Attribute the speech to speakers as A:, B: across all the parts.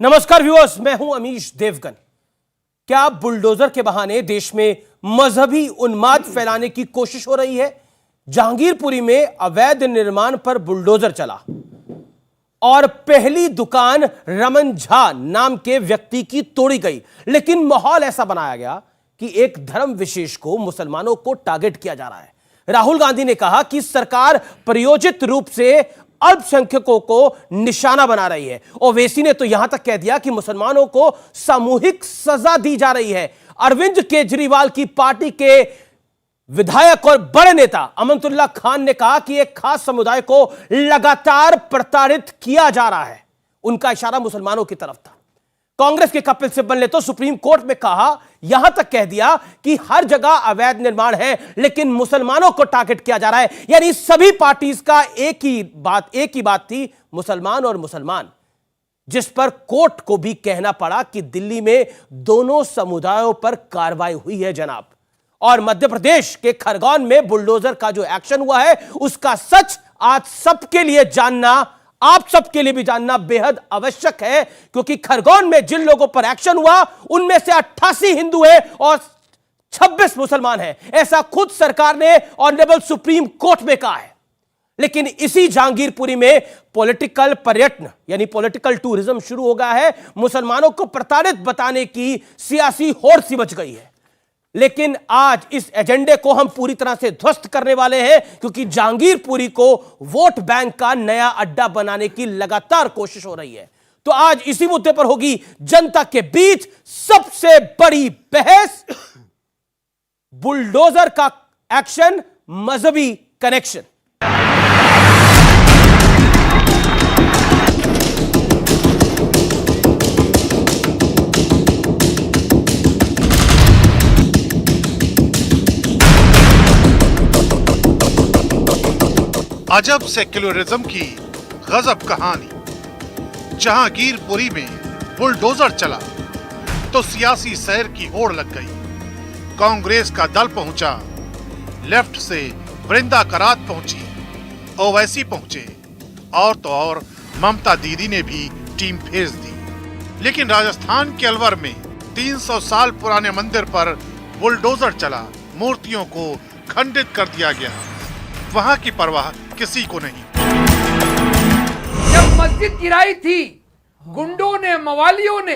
A: नमस्कार व्यूअर्स, मैं हूं अमीश देवगन। क्या बुलडोजर के बहाने देश में मजहबी उन्माद फैलाने की कोशिश हो रही है? जहांगीरपुरी में अवैध निर्माण पर बुलडोजर चला और पहली दुकान रमन झा नाम के व्यक्ति की तोड़ी गई, लेकिन माहौल ऐसा बनाया गया कि एक धर्म विशेष को, मुसलमानों को टारगेट किया जा रहा है। राहुल गांधी ने कहा कि सरकार प्रायोजित रूप से अल्पसंख्यकों को निशाना बना रही है। ओवैसी ने तो यहां तक कह दिया कि मुसलमानों को सामूहिक सजा दी जा रही है। अरविंद केजरीवाल की पार्टी के विधायक और बड़े नेता अमनतुल्ला खान ने कहा कि एक खास समुदाय को लगातार प्रताड़ित किया जा रहा है। उनका इशारा मुसलमानों की तरफ था। कांग्रेस के कपिल सिब्बल ने तो सुप्रीम कोर्ट में कहा, यहां तक कह दिया कि हर जगह अवैध निर्माण है, लेकिन मुसलमानों को टारगेट किया जा रहा है। यानी सभी पार्टीज का एक ही बात थी, मुसलमान और मुसलमान, जिस पर कोर्ट को भी कहना पड़ा कि दिल्ली में दोनों समुदायों पर कार्रवाई हुई है जनाब। और मध्य प्रदेश के खरगोन में बुलडोजर का जो एक्शन हुआ है, उसका सच आज सबके लिए जानना, आप सबके लिए भी जानना बेहद आवश्यक है, क्योंकि खरगोन में जिन लोगों पर एक्शन हुआ उनमें से 88 हिंदू हैं और 26 मुसलमान हैं। ऐसा खुद सरकार ने ऑनरेबल सुप्रीम कोर्ट में कहा है। लेकिन इसी जहांगीरपुरी में पॉलिटिकल पर्यटन यानी पॉलिटिकल टूरिज्म शुरू हो गया है। मुसलमानों को प्रताड़ित बताने की सियासी होड़ सी मच गई है। लेकिन आज इस एजेंडे को हम पूरी तरह से ध्वस्त करने वाले हैं, क्योंकि जहांगीरपुरी को वोट बैंक का नया अड्डा बनाने की लगातार कोशिश हो रही है। तो आज इसी मुद्दे पर होगी जनता के बीच सबसे बड़ी बहस, बुलडोजर का एक्शन, मजहबी कनेक्शन।
B: अजब सेक्युलरिज्म की गजब कहानी। जहांगीरपुरी में बुलडोजर चला तो सियासी सैर की होड़ लग गई। कांग्रेस का दल पहुंचा, लेफ्ट से वृंदा करात पहुंची, ओवैसी पहुंचे और तो और ममता दीदी ने भी टीम भेज दी। लेकिन राजस्थान के अलवर में 300 साल पुराने मंदिर पर बुलडोजर चला, मूर्तियों को खंडित कर दिया गया। वहां की परवाह किसी को नहीं।
C: जब मस्जिद गिराई थी, गुंडों ने, मवालियों ने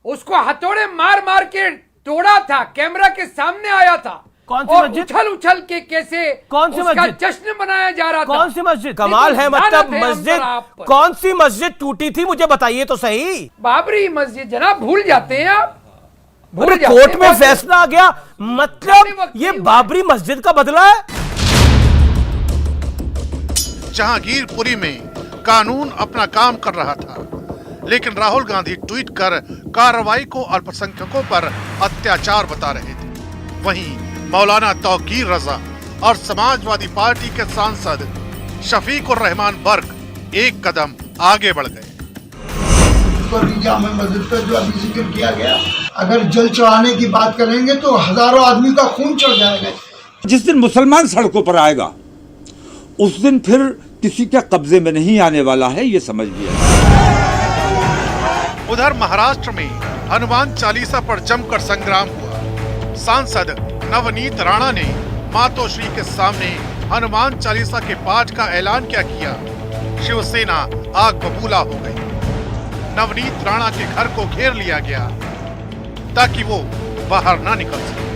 C: उसको हथौड़े मार मार के तोड़ा था, कैमरा के सामने आया था।
A: कौन सी
C: और
A: मस्जिद?
C: उछल के कैसे
A: कौन सी
C: उसका
A: मस्जिद?
C: जश्न मनाया जा रहा था।
A: कौन सी मस्जिद? कमाल है, मतलब मस्जिद, कौन सी मस्जिद टूटी थी, मुझे बताइए तो सही।
C: बाबरी मस्जिद जनाब, भूल जाते हैं आप, भूल जाते
A: कोर्ट
C: हैं।
A: में फैसला आ गया, मतलब ये बाबरी मस्जिद का बदला है।
B: जहांगीरपुरी में कानून अपना काम कर रहा था, लेकिन राहुल गांधी ट्वीट कर कार्रवाई को अल्पसंख्यकों पर अत्याचार बता रहे थे। वहीं मौलाना तौकीर रजा और समाजवादी पार्टी के सांसद शफीक उर रहमान बर्क एक कदम आगे बढ़ गए।
D: जामा मस्जिद पर जो अभी जिक्र किया गया, अगर जल चढ़ाने की बात करेंगे तो हजारों आदमी का खून चढ़ जाएगा।
E: जिस दिन मुसलमान सड़कों पर आएगा उस दिन फिर किसी के कब्जे में नहीं आने वाला है, ये समझ लिया।
B: उधर महाराष्ट्र में हनुमान चालीसा पर जमकर संग्राम हुआ। सांसद नवनीत राणा ने मातोश्री के सामने हनुमान चालीसा के पाठ का ऐलान क्या किया। शिवसेना आग बबूला हो गई। नवनीत राणा के घर को घेर लिया गया ताकि वो बाहर ना निकल सके।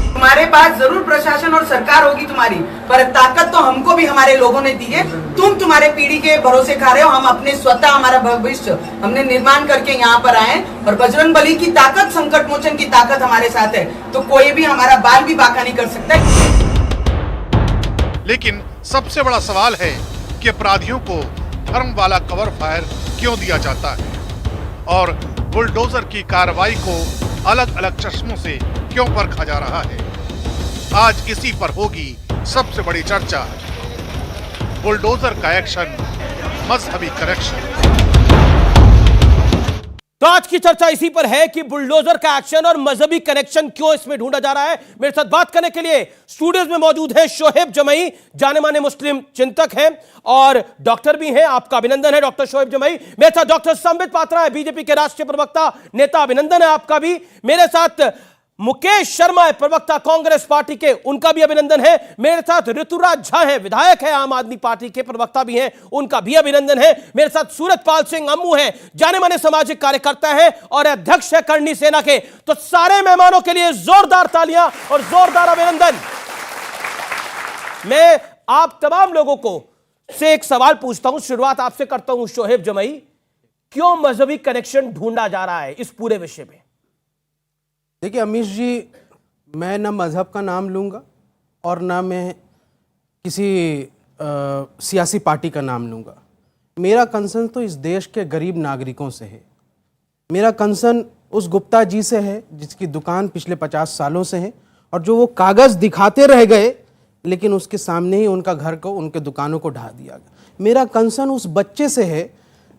F: तुम्हारे पास जरूर प्रशासन और सरकार होगी तुम्हारी, पर ताकत तो हमको भी हमारे लोगों ने दी है। तुम तुम्हारे पीढ़ी के भरोसे खा रहे हो, हम अपने स्वतः हमारा भविष्य हमने निर्माण करके यहाँ पर आए। और बजरंग बली की ताकत, संकट मोचन की ताकत हमारे साथ है, तो कोई भी हमारा बाल भी बांका नहीं कर सकता।
B: लेकिन सबसे बड़ा सवाल है कि अपराधियों को धर्म वाला कवर फायर क्यों दिया जाता है और बुलडोजर की कार्रवाई को अलग अलग चश्मों से क्यों परखा जा रहा है। आज इसी पर होगी सबसे बड़ी चर्चा। बुलडोजर का एक्शन, मजहबी करेक्शन।
A: तो आज की चर्चा इसी पर है कि बुलडोजर का एक्शन और मजहबी कनेक्शन क्यों इसमें ढूंढा जा रहा है। मेरे साथ बात करने के लिए स्टूडियोज में मौजूद है शोएब जमई, जाने माने मुस्लिम चिंतक हैं और डॉक्टर भी हैं। आपका अभिनंदन है डॉक्टर शोएब जमई। मेरे साथ डॉक्टर संबित पात्रा है, बीजेपी के राष्ट्रीय प्रवक्ता नेता, अभिनंदन है आपका भी। मेरे साथ मुकेश शर्मा है, प्रवक्ता कांग्रेस पार्टी के, उनका भी अभिनंदन है। मेरे साथ ऋतुराज झा है, विधायक है आम आदमी पार्टी के, प्रवक्ता भी हैं, उनका भी अभिनंदन है। मेरे साथ सूरजपाल सिंह अम्मू है, जाने माने सामाजिक कार्यकर्ता है और अध्यक्ष है करणी सेना के। तो सारे मेहमानों के लिए जोरदार तालियां और जोरदार अभिनंदन। मैं आप तमाम लोगों को से एक सवाल पूछता हूं, शुरुआत आपसे करता हूं शोएब जमई। क्यों मजहबी कनेक्शन ढूंढा जा रहा है इस पूरे विषय में?
G: देखिए अमीश जी, मैं ना मज़हब का नाम लूँगा और ना मैं किसी सियासी पार्टी का नाम लूँगा। मेरा कंसर्न तो इस देश के गरीब नागरिकों से है। मेरा कंसर्न उस गुप्ता जी से है जिसकी दुकान पिछले 50 सालों से है और जो वो कागज़ दिखाते रह गए लेकिन उसके सामने ही उनका घर को, उनके दुकानों को ढा दिया गया। मेरा कंसर्न उस बच्चे से है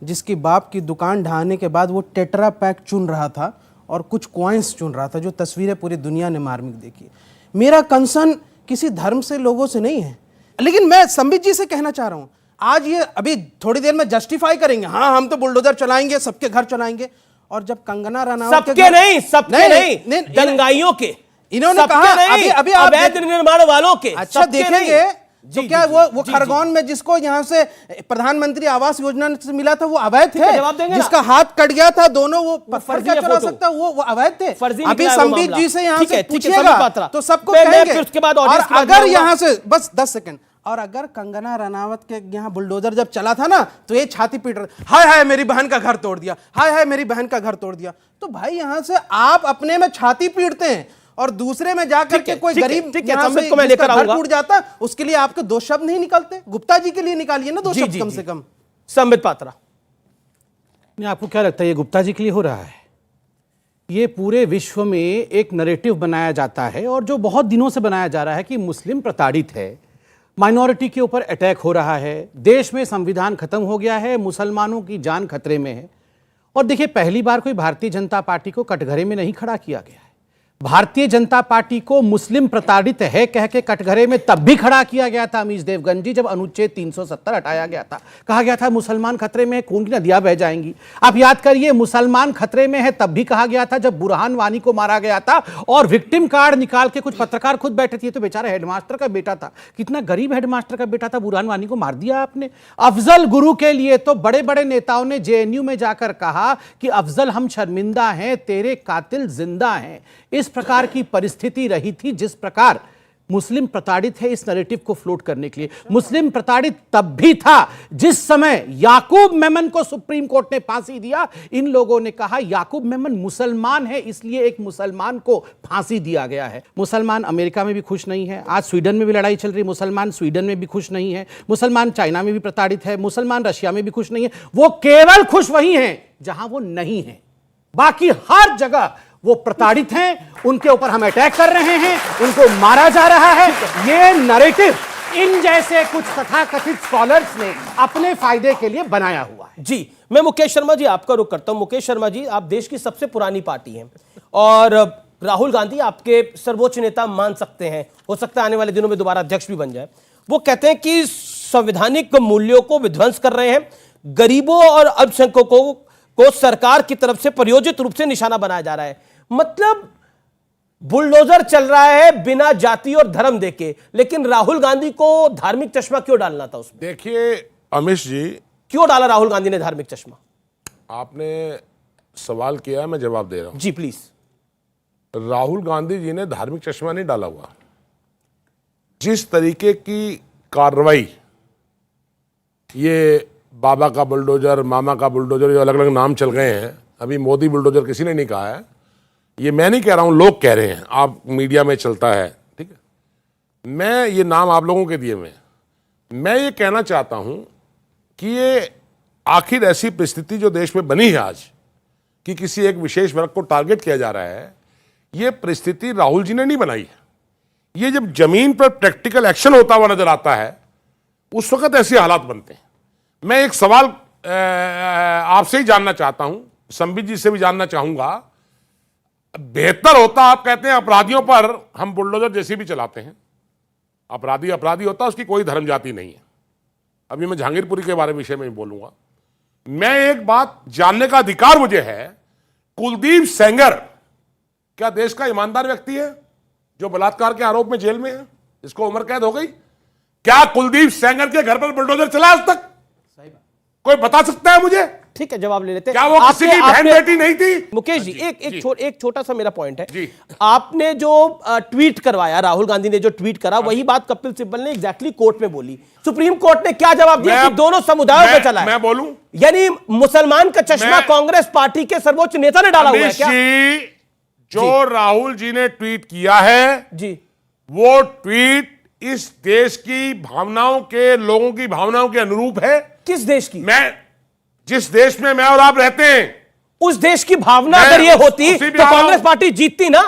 G: जिसकी बाप की दुकान ढहाने के बाद वो टेट्रा पैक चुन रहा था और कुछ कॉइन्स चुन रहा था, जो तस्वीरें पूरी दुनिया ने मार्मिक देखी। मेरा कंसर्न किसी धर्म से, लोगों से नहीं है। लेकिन मैं संबित जी से कहना चाह रहा हूं, आज ये अभी थोड़ी देर में जस्टिफाई करेंगे, हाँ हम तो बुलडोजर चलाएंगे, सबके घर चलाएंगे। और जब कंगना रनावत
A: सबके नहीं, दंगाइयों के,
G: इन्होंने कहा अभी
A: अवैध निर्माण वालों के।
G: अच्छा देखेंगे तो क्या वो खरगोन में जिसको यहाँ से प्रधानमंत्री आवास योजना से मिला था वो अवैध थे?
A: जवाब देंगे
G: जिसका हाथ कट गया था दोनों, वो पत्थर क्या चला सकता, वो अवैध थे। अभी संबित जी से यहाँ से पूछिएगा तो सबको कहेंगे। और अगर यहाँ से बस 10 सेकंड, और अगर कंगना रनावत के यहाँ बुलडोजर जब चला था ना तो ये छाती पीट रहे, हाय हाय मेरी बहन का घर तोड़ दिया, हाय हाय मेरी बहन का घर तोड़ दिया। तो भाई यहाँ से आप अपने में छाती पीटते हैं और दूसरे में जाकर के कोई गरीब को मैं लेकर आऊंगा, टूट जाता, उसके लिए आपके 2 शब्द नहीं निकलते? गुप्ता जी के लिए निकालिए ना 2 शब्द कम से कम।
A: संबित पात्रा,
H: आपको क्या लगता है ये गुप्ता जी के लिए हो रहा है? ये पूरे विश्व में एक नैरेटिव बनाया जाता है और जो बहुत दिनों से बनाया जा रहा है कि मुस्लिम प्रताड़ित है, माइनॉरिटी के ऊपर अटैक हो रहा है, देश में संविधान खत्म हो गया है, मुसलमानों की जान खतरे में है। और देखिए, पहली बार कोई भारतीय जनता पार्टी को कटघरे में नहीं खड़ा किया गया है। भारतीय जनता पार्टी को मुस्लिम प्रताड़ित है कह के कटघरे में तब भी खड़ा किया गया था अमीश देवगन जी, जब अनुच्छेद 370 हटाया गया था। कहा गया था मुसलमान खतरे में है, खून की नदियां बह जाएंगी। आप याद करिए, मुसलमान खतरे में है तब भी कहा गया था जब बुरहान वानी को मारा गया था और विक्टिम कार्ड निकाल के कुछ पत्रकार खुद बैठे थे। तो बेचारा हेडमास्टर का बेटा था, कितना गरीब हेडमास्टर का बेटा था, बुरहान वानी को मार दिया आपने। अफजल गुरु के लिए तो बड़े बड़े नेताओं ने जेएनयू में जाकर कहा कि अफजल हम शर्मिंदा हैं, तेरे कातिल जिंदा हैं। इस प्रकार की परिस्थिति रही थी जिस प्रकार मुस्लिम प्रताड़ित है, इस नैरेटिव को फ्लोट करने के लिए। मुस्लिम प्रताड़ित तब भी था जिस समय याकूब मेमन को सुप्रीम कोर्ट ने फांसी दिया। इन लोगों ने कहा याकूब मेमन मुसलमान है, इसलिए एक मुसलमान को फांसी दिया गया है। मुसलमान अमेरिका में भी खुश नहीं है, आज स्वीडन में भी लड़ाई चल रही, मुसलमान स्वीडन में भी खुश नहीं है, मुसलमान चाइना में भी प्रताड़ित है, मुसलमान रशिया में भी खुश नहीं है। वो केवल खुश वही हैं जहां वो नहीं है, बाकी हर जगह वो प्रताड़ित हैं, उनके ऊपर हम अटैक कर रहे हैं, उनको मारा जा रहा है। ये नैरेटिव इन जैसे कुछ तथाकथित स्कॉलर्स ने अपने फायदे के लिए बनाया हुआ है।
A: जी, मैं मुकेश शर्मा जी आपका रुख करता हूं। मुकेश शर्मा जी, आप देश की सबसे पुरानी पार्टी हैं और राहुल गांधी आपके सर्वोच्च नेता मान सकते हैं, हो सकता है आने वाले दिनों में दोबारा अध्यक्ष भी बन जाए। वो कहते हैं कि संवैधानिक मूल्यों को विध्वंस कर रहे हैं, गरीबों और अल्पसंख्यकों को सरकार की तरफ से प्रायोजित रूप से निशाना बनाया जा रहा है। मतलब बुलडोजर चल रहा है बिना जाति और धर्म देके, लेकिन राहुल गांधी को धार्मिक चश्मा क्यों डालना था उसमें?
I: देखिए अमीश जी,
A: क्यों डाला राहुल गांधी ने धार्मिक चश्मा?
I: आपने सवाल किया, मैं जवाब दे रहा हूं।
A: जी प्लीज।
I: राहुल गांधी जी ने धार्मिक चश्मा नहीं डाला हुआ। जिस तरीके की कार्रवाई, ये बाबा का बुलडोजर, मामा का बुलडोजर, जो अलग अलग नाम चल गए हैं, अभी मोदी बुलडोजर किसी ने नहीं कहा है, ये मैं नहीं कह रहा हूं, लोग कह रहे हैं, आप मीडिया में चलता है, ठीक है। मैं ये नाम आप लोगों के दिए हुए, मैं ये कहना चाहता हूं कि ये आखिर ऐसी परिस्थिति जो देश में बनी है आज कि किसी एक विशेष वर्ग को टारगेट किया जा रहा है, ये परिस्थिति राहुल जी ने नहीं बनाई है। ये जब जमीन पर प्रैक्टिकल एक्शन होता हुआ नजर आता है उस वक्त ऐसे हालात बनते हैं। मैं एक सवाल आपसे ही जानना चाहता हूं संबित जी से भी जानना चाहूंगा, बेहतर होता, आप कहते हैं अपराधियों पर हम बुलडोजर जैसी भी चलाते हैं, अपराधी अपराधी होता, उसकी कोई धर्म जाति नहीं है। अभी मैं जहांगीरपुरी के बारे विषय में भी बोलूंगा। मैं एक बात जानने का अधिकार मुझे है, कुलदीप सेंगर क्या देश का ईमानदार व्यक्ति है जो बलात्कार के आरोप में जेल में है, इसको उम्र कैद हो गई? क्या कुलदीप सेंगर के घर पर बुलडोजर चला आज तक? कोई बता सकता है मुझे?
A: ठीक है, जवाब ले लेते हैं।
I: क्या वो किसी की बहन बेटी नहीं थी?
A: मुकेश जी, एक छोटा सा मेरा पॉइंट है
I: जी।
A: आपने जो ट्वीट करवाया, राहुल गांधी ने जो ट्वीट करा, वही बात कपिल सिब्बल ने एग्जैक्टली कोर्ट में बोली। सुप्रीम कोर्ट ने क्या जवाब दिया कि दोनों समुदायों पे चला है?
I: मैं बोलूं,
A: यानी मुसलमान का चश्मा कांग्रेस पार्टी के सर्वोच्च नेता ने डाला हुआ है क्या?
I: जो राहुल जी ने ट्वीट किया है
A: जी,
I: वो ट्वीट इस देश की भावनाओं के, लोगों की भावनाओं के अनुरूप है।
A: किस देश की?
I: जिस देश में मैं और आप रहते हैं,
A: उस देश की भावना अगर ये होती तो कांग्रेस पार्टी जीतती ना।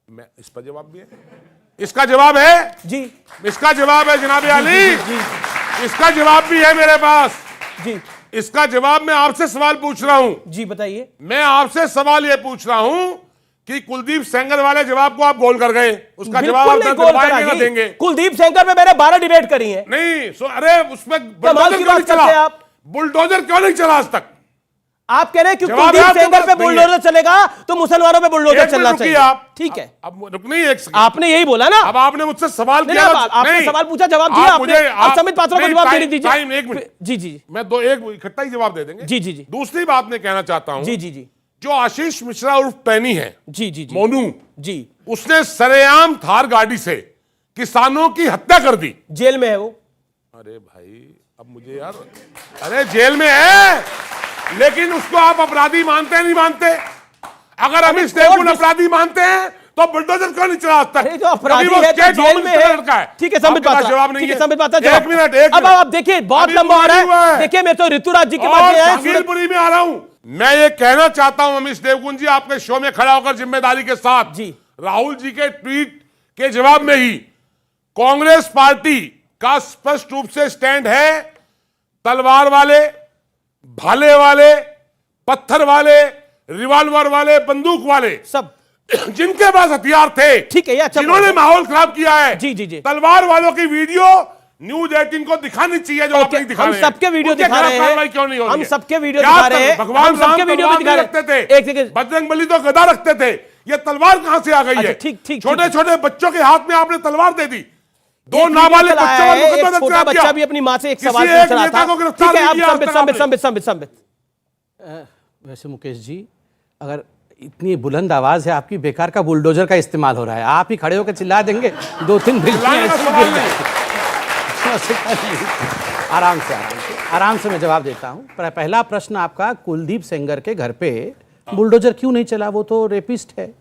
I: मैं इस पर जवाब भी है, इसका जवाब है
A: जी,
I: इसका जवाब है जनाब आली, इसका जवाब भी है मेरे पास
A: जी।
I: इसका जवाब मैं आपसे सवाल पूछ रहा हूं
A: जी, बताइए।
I: मैं आपसे सवाल यह पूछ रहा हूं कि कुलदीप सेंगर वाले जवाब को आप गोल कर गए, उसका जवाब आप दबाएंगे ना देंगे?
A: कुलदीप सेंगर पे मैंने 12 डिबेट करी है।
I: नहीं, अरे उसमें
A: कमाल की बात करते हैं आप।
I: बुलडोजर क्यों नहीं चला आज तक?
A: आप कह रहे हैं कि कुलदीप सेंगर पे बुलडोजर चलेगा तो मुसलमानों पे बुलडोजर चलना चाहिए।
I: आप
A: ठीक है,
I: अब रुक नहीं, एक सेकंड।
A: आपने यही बोला ना।
I: अब आपने मुझसे सवाल किया,
A: आपने सवाल पूछा, जवाब दिया आपने। अब समित पात्रों को जवाब देने दीजिए।
I: टाइम, एक मिनट।
A: जी जी,
I: मैं दो एक इकट्ठा ही जवाब दे देंगे।
A: जी जी जी।
I: दूसरी बात मैं कहना चाहता हूं,
A: जी जी जी,
I: जो आशीष मिश्रा उर्फ टैनी है,
A: जी जी जी,
I: मोनू
A: जी,
I: उसने सरेआम थार गाड़ी से किसानों की हत्या कर दी।
A: जेल में है वो।
I: अरे भाई, अब मुझे यार, अरे जेल में है, लेकिन उसको आप अपराधी मानते हैं नहीं मानते? अगर अमित देवगुन अपराधी मानते हैं तो बुलडोजर क्यों नहीं चला आज तक?
A: अरे जो अपराधी है तो जेल में है। ठीक है, संबित पात्रा,
I: जवाब नहीं
A: ठीक है,
I: है।
A: संबित पात्रा,
I: एक मिनट, एक
A: अब
I: मिनट।
A: आप देखिए, बहुत लंबा हो रहा है। देखिए, मैं तो ऋतुराज जी के पास आया हूं,
I: जहांगीरपुरी में आ रहा हूं। मैं ये कहना चाहता हूं अमित देवगुन जी, आपके शो में खड़ा होकर जिम्मेदारी के साथ
A: जी,
I: राहुल जी के ट्वीट के जवाब में ही कांग्रेस पार्टी का स्पष्ट रूप से स्टैंड है, तलवार वाले, भाले वाले, पत्थर वाले, रिवॉल्वर वाले, बंदूक वाले,
A: सब
I: जिनके पास हथियार थे,
A: ठीक है, अच्छा,
I: जिन्होंने माहौल खराब किया है,
A: जी जी जी,
I: तलवार वालों की वीडियो न्यूज 18 को दिखानी चाहिए, जो आप नहीं दिखा रहे हैं।
A: हम सबके वीडियो दिखा रहे हैं,
I: क्यों नहीं हो रही है?
A: हम सबके वीडियो दिखा रहे हैं,
I: भगवान राम
A: वीडियो दिखा
I: रखते थे,
A: एक सेकंड,
I: बजरंग बली तो गदा रखते थे, ये तलवार कहां से आ गई है?
A: ठीक ठीक,
I: छोटे छोटे बच्चों के हाथ में आपने तलवार दे दी। दो नाबालिग बच्चों पर मुकदमा दर्ज
A: छोटा बच्चा भी अपनी मां से एक सवाल पूछ रहा था। ठीक है, अब संबित।
H: वैसे मुकेश जी, अगर इतनी बुलंद आवाज है आपकी, बेकार का बुलडोजर का इस्तेमाल हो रहा है। आप ही खड़े होकर चिल्ला देंगे, 2-3 आराम से मैं जवाब देता हूं। पहला प्रश्न आपका, कुलदीप सेंगर के घर पे बुलडोजर क्यों नहीं चला? वो तो रेपिस्ट है।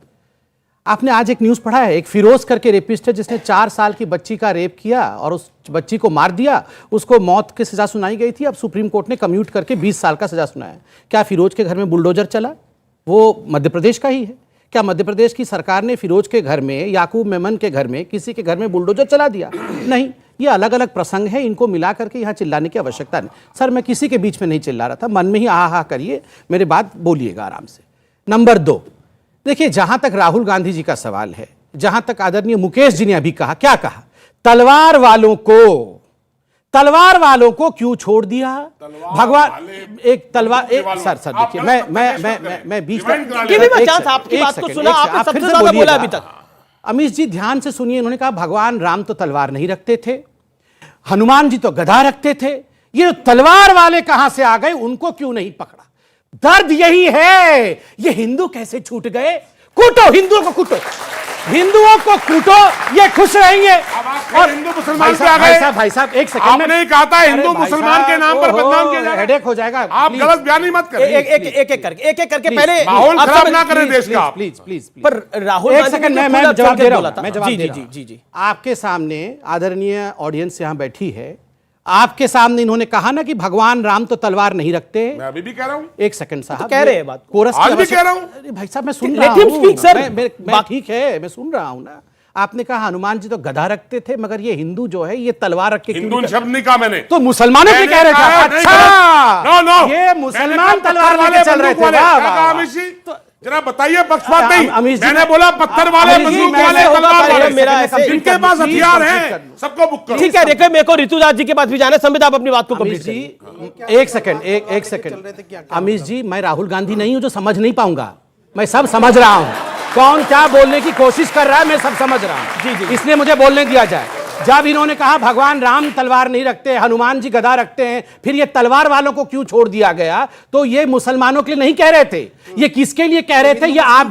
H: आपने आज एक न्यूज़ पढ़ा है, एक फिरोज करके रेपिस्ट है जिसने 4 साल की बच्ची का रेप किया और उस बच्ची को मार दिया। उसको मौत की सजा सुनाई गई थी, अब सुप्रीम कोर्ट ने कम्यूट करके 20 साल का सजा सुनाया। क्या फिरोज के घर में बुलडोजर चला? वो मध्य प्रदेश का ही है। क्या मध्य प्रदेश की सरकार ने फिरोज के घर में, याकूब मेमन के घर में, किसी के घर में बुलडोजर चला दिया? नहीं। ये अलग अलग प्रसंग है, इनको मिला करके यहाँ चिल्लाने की आवश्यकता नहीं। सर, मैं किसी के बीच में नहीं चिल्ला रहा था, मन में ही आहा करिए, मेरे बात बोलिएगा आराम से। नंबर 2, देखिए, जहां तक राहुल गांधी जी का सवाल है, जहां तक आदरणीय मुकेश जी ने अभी कहा, क्या कहा? तलवार वालों को क्यों छोड़ दिया? भगवान एक तलवार, सर देखिए, मैं बीच में
A: आपकी बात तो सुना, आपने सबसे ज्यादा बोला अभी तक।
H: अमीश जी ध्यान से सुनिए, इन्होंने कहा भगवान राम तो तलवार नहीं रखते थे, हनुमान जी तो गदा रखते थे, ये तलवार वाले कहां से आ गए? उनको क्यों नहीं पकड़ा? दर्द यही है, ये हिंदू कैसे छूट गए? कूटो, हिंदुओं को कूटो, हिंदुओं को कूटो, ये खुश रहेंगे।
I: और हिंदू मुसलमान पे आ गए।
H: भाई साहब एक सेकंड,
I: आपने कहा था हिंदू मुसलमान के नाम पर बदनाम किया जाएगा,
H: हेडेक हो जाएगा।
I: आप गलत बयानी मत करें।
A: एक एक करके पहले
I: माहौल खराब ना करें देश का,
H: प्लीज।
A: पर राहुल
H: एक सेकंड, मैं जवाब दे रहा हूं।
A: जी,
H: आपके सामने आदरणीय ऑडियंस यहां बैठी है, आपके सामने इन्होंने कहा ना कि भगवान राम तो तलवार नहीं रखते।
I: मैं अभी भी कह रहा हूं।
H: एक सेकंड साहब,
A: तो कह रहे हैं बात,
H: कोरस
I: आज भी कह रहा हूं।
H: अरे भाई साहब, मैं सुन रहा हूं,
A: सर,
H: मैं ठीक है, मैं सुन रहा हूं ना। आपने कहा हनुमान जी तो गधा रखते थे, मगर ये हिंदू जो है ये तलवार रख के क्यों
I: हिंदू
H: नहीं
I: शब्द नहीं कहा मैंने।
H: तो मुसलमानों के कह रहे थे। अच्छा,
I: नो नो,
H: ये मुसलमान तलवार लेके चल रहे थे। वाह, वाह,
I: अमित जी जरा बताइए, पक्षपात नहीं।
H: अमित जी,
I: मैंने बोला पत्थर वाले,
H: अमित जी,
I: बंदूक
H: मैं
I: वाले,
H: ऐसे होगा
I: तलवार
H: पहले
I: वाले,
H: मेरा ऐसे
I: जिनके पास
H: कंप्लीट
I: हथियार
H: कर
I: हैं
H: दो।
I: सबको बुक करो।
A: ठीक है, देखिए मेरे को ऋतुराज जी के पास भी जाना है। संबित, आप अपनी बात को
H: अमित
A: कंप्लीट
H: जी
A: करिए।
H: एक सेकंड अमित जी, मैं राहुल गांधी नहीं हूं जो समझ नहीं पाऊंगा। मैं सब समझ रहा हूं, कौन क्या बोलने की कोशिश कर रहा है मैं सब समझ रहा हूं।
A: जी, जी।
H: इसलिए मुझे बोलने दिया जाए। जब इन्होंने कहा भगवान राम तलवार नहीं रखते, हनुमान जी गदा रखते हैं, फिर ये तलवार वालों को क्यों छोड़ दिया गया, तो ये मुसलमानों के लिए नहीं कह रहे थे, ये किसके लिए कह रहे थे ये आप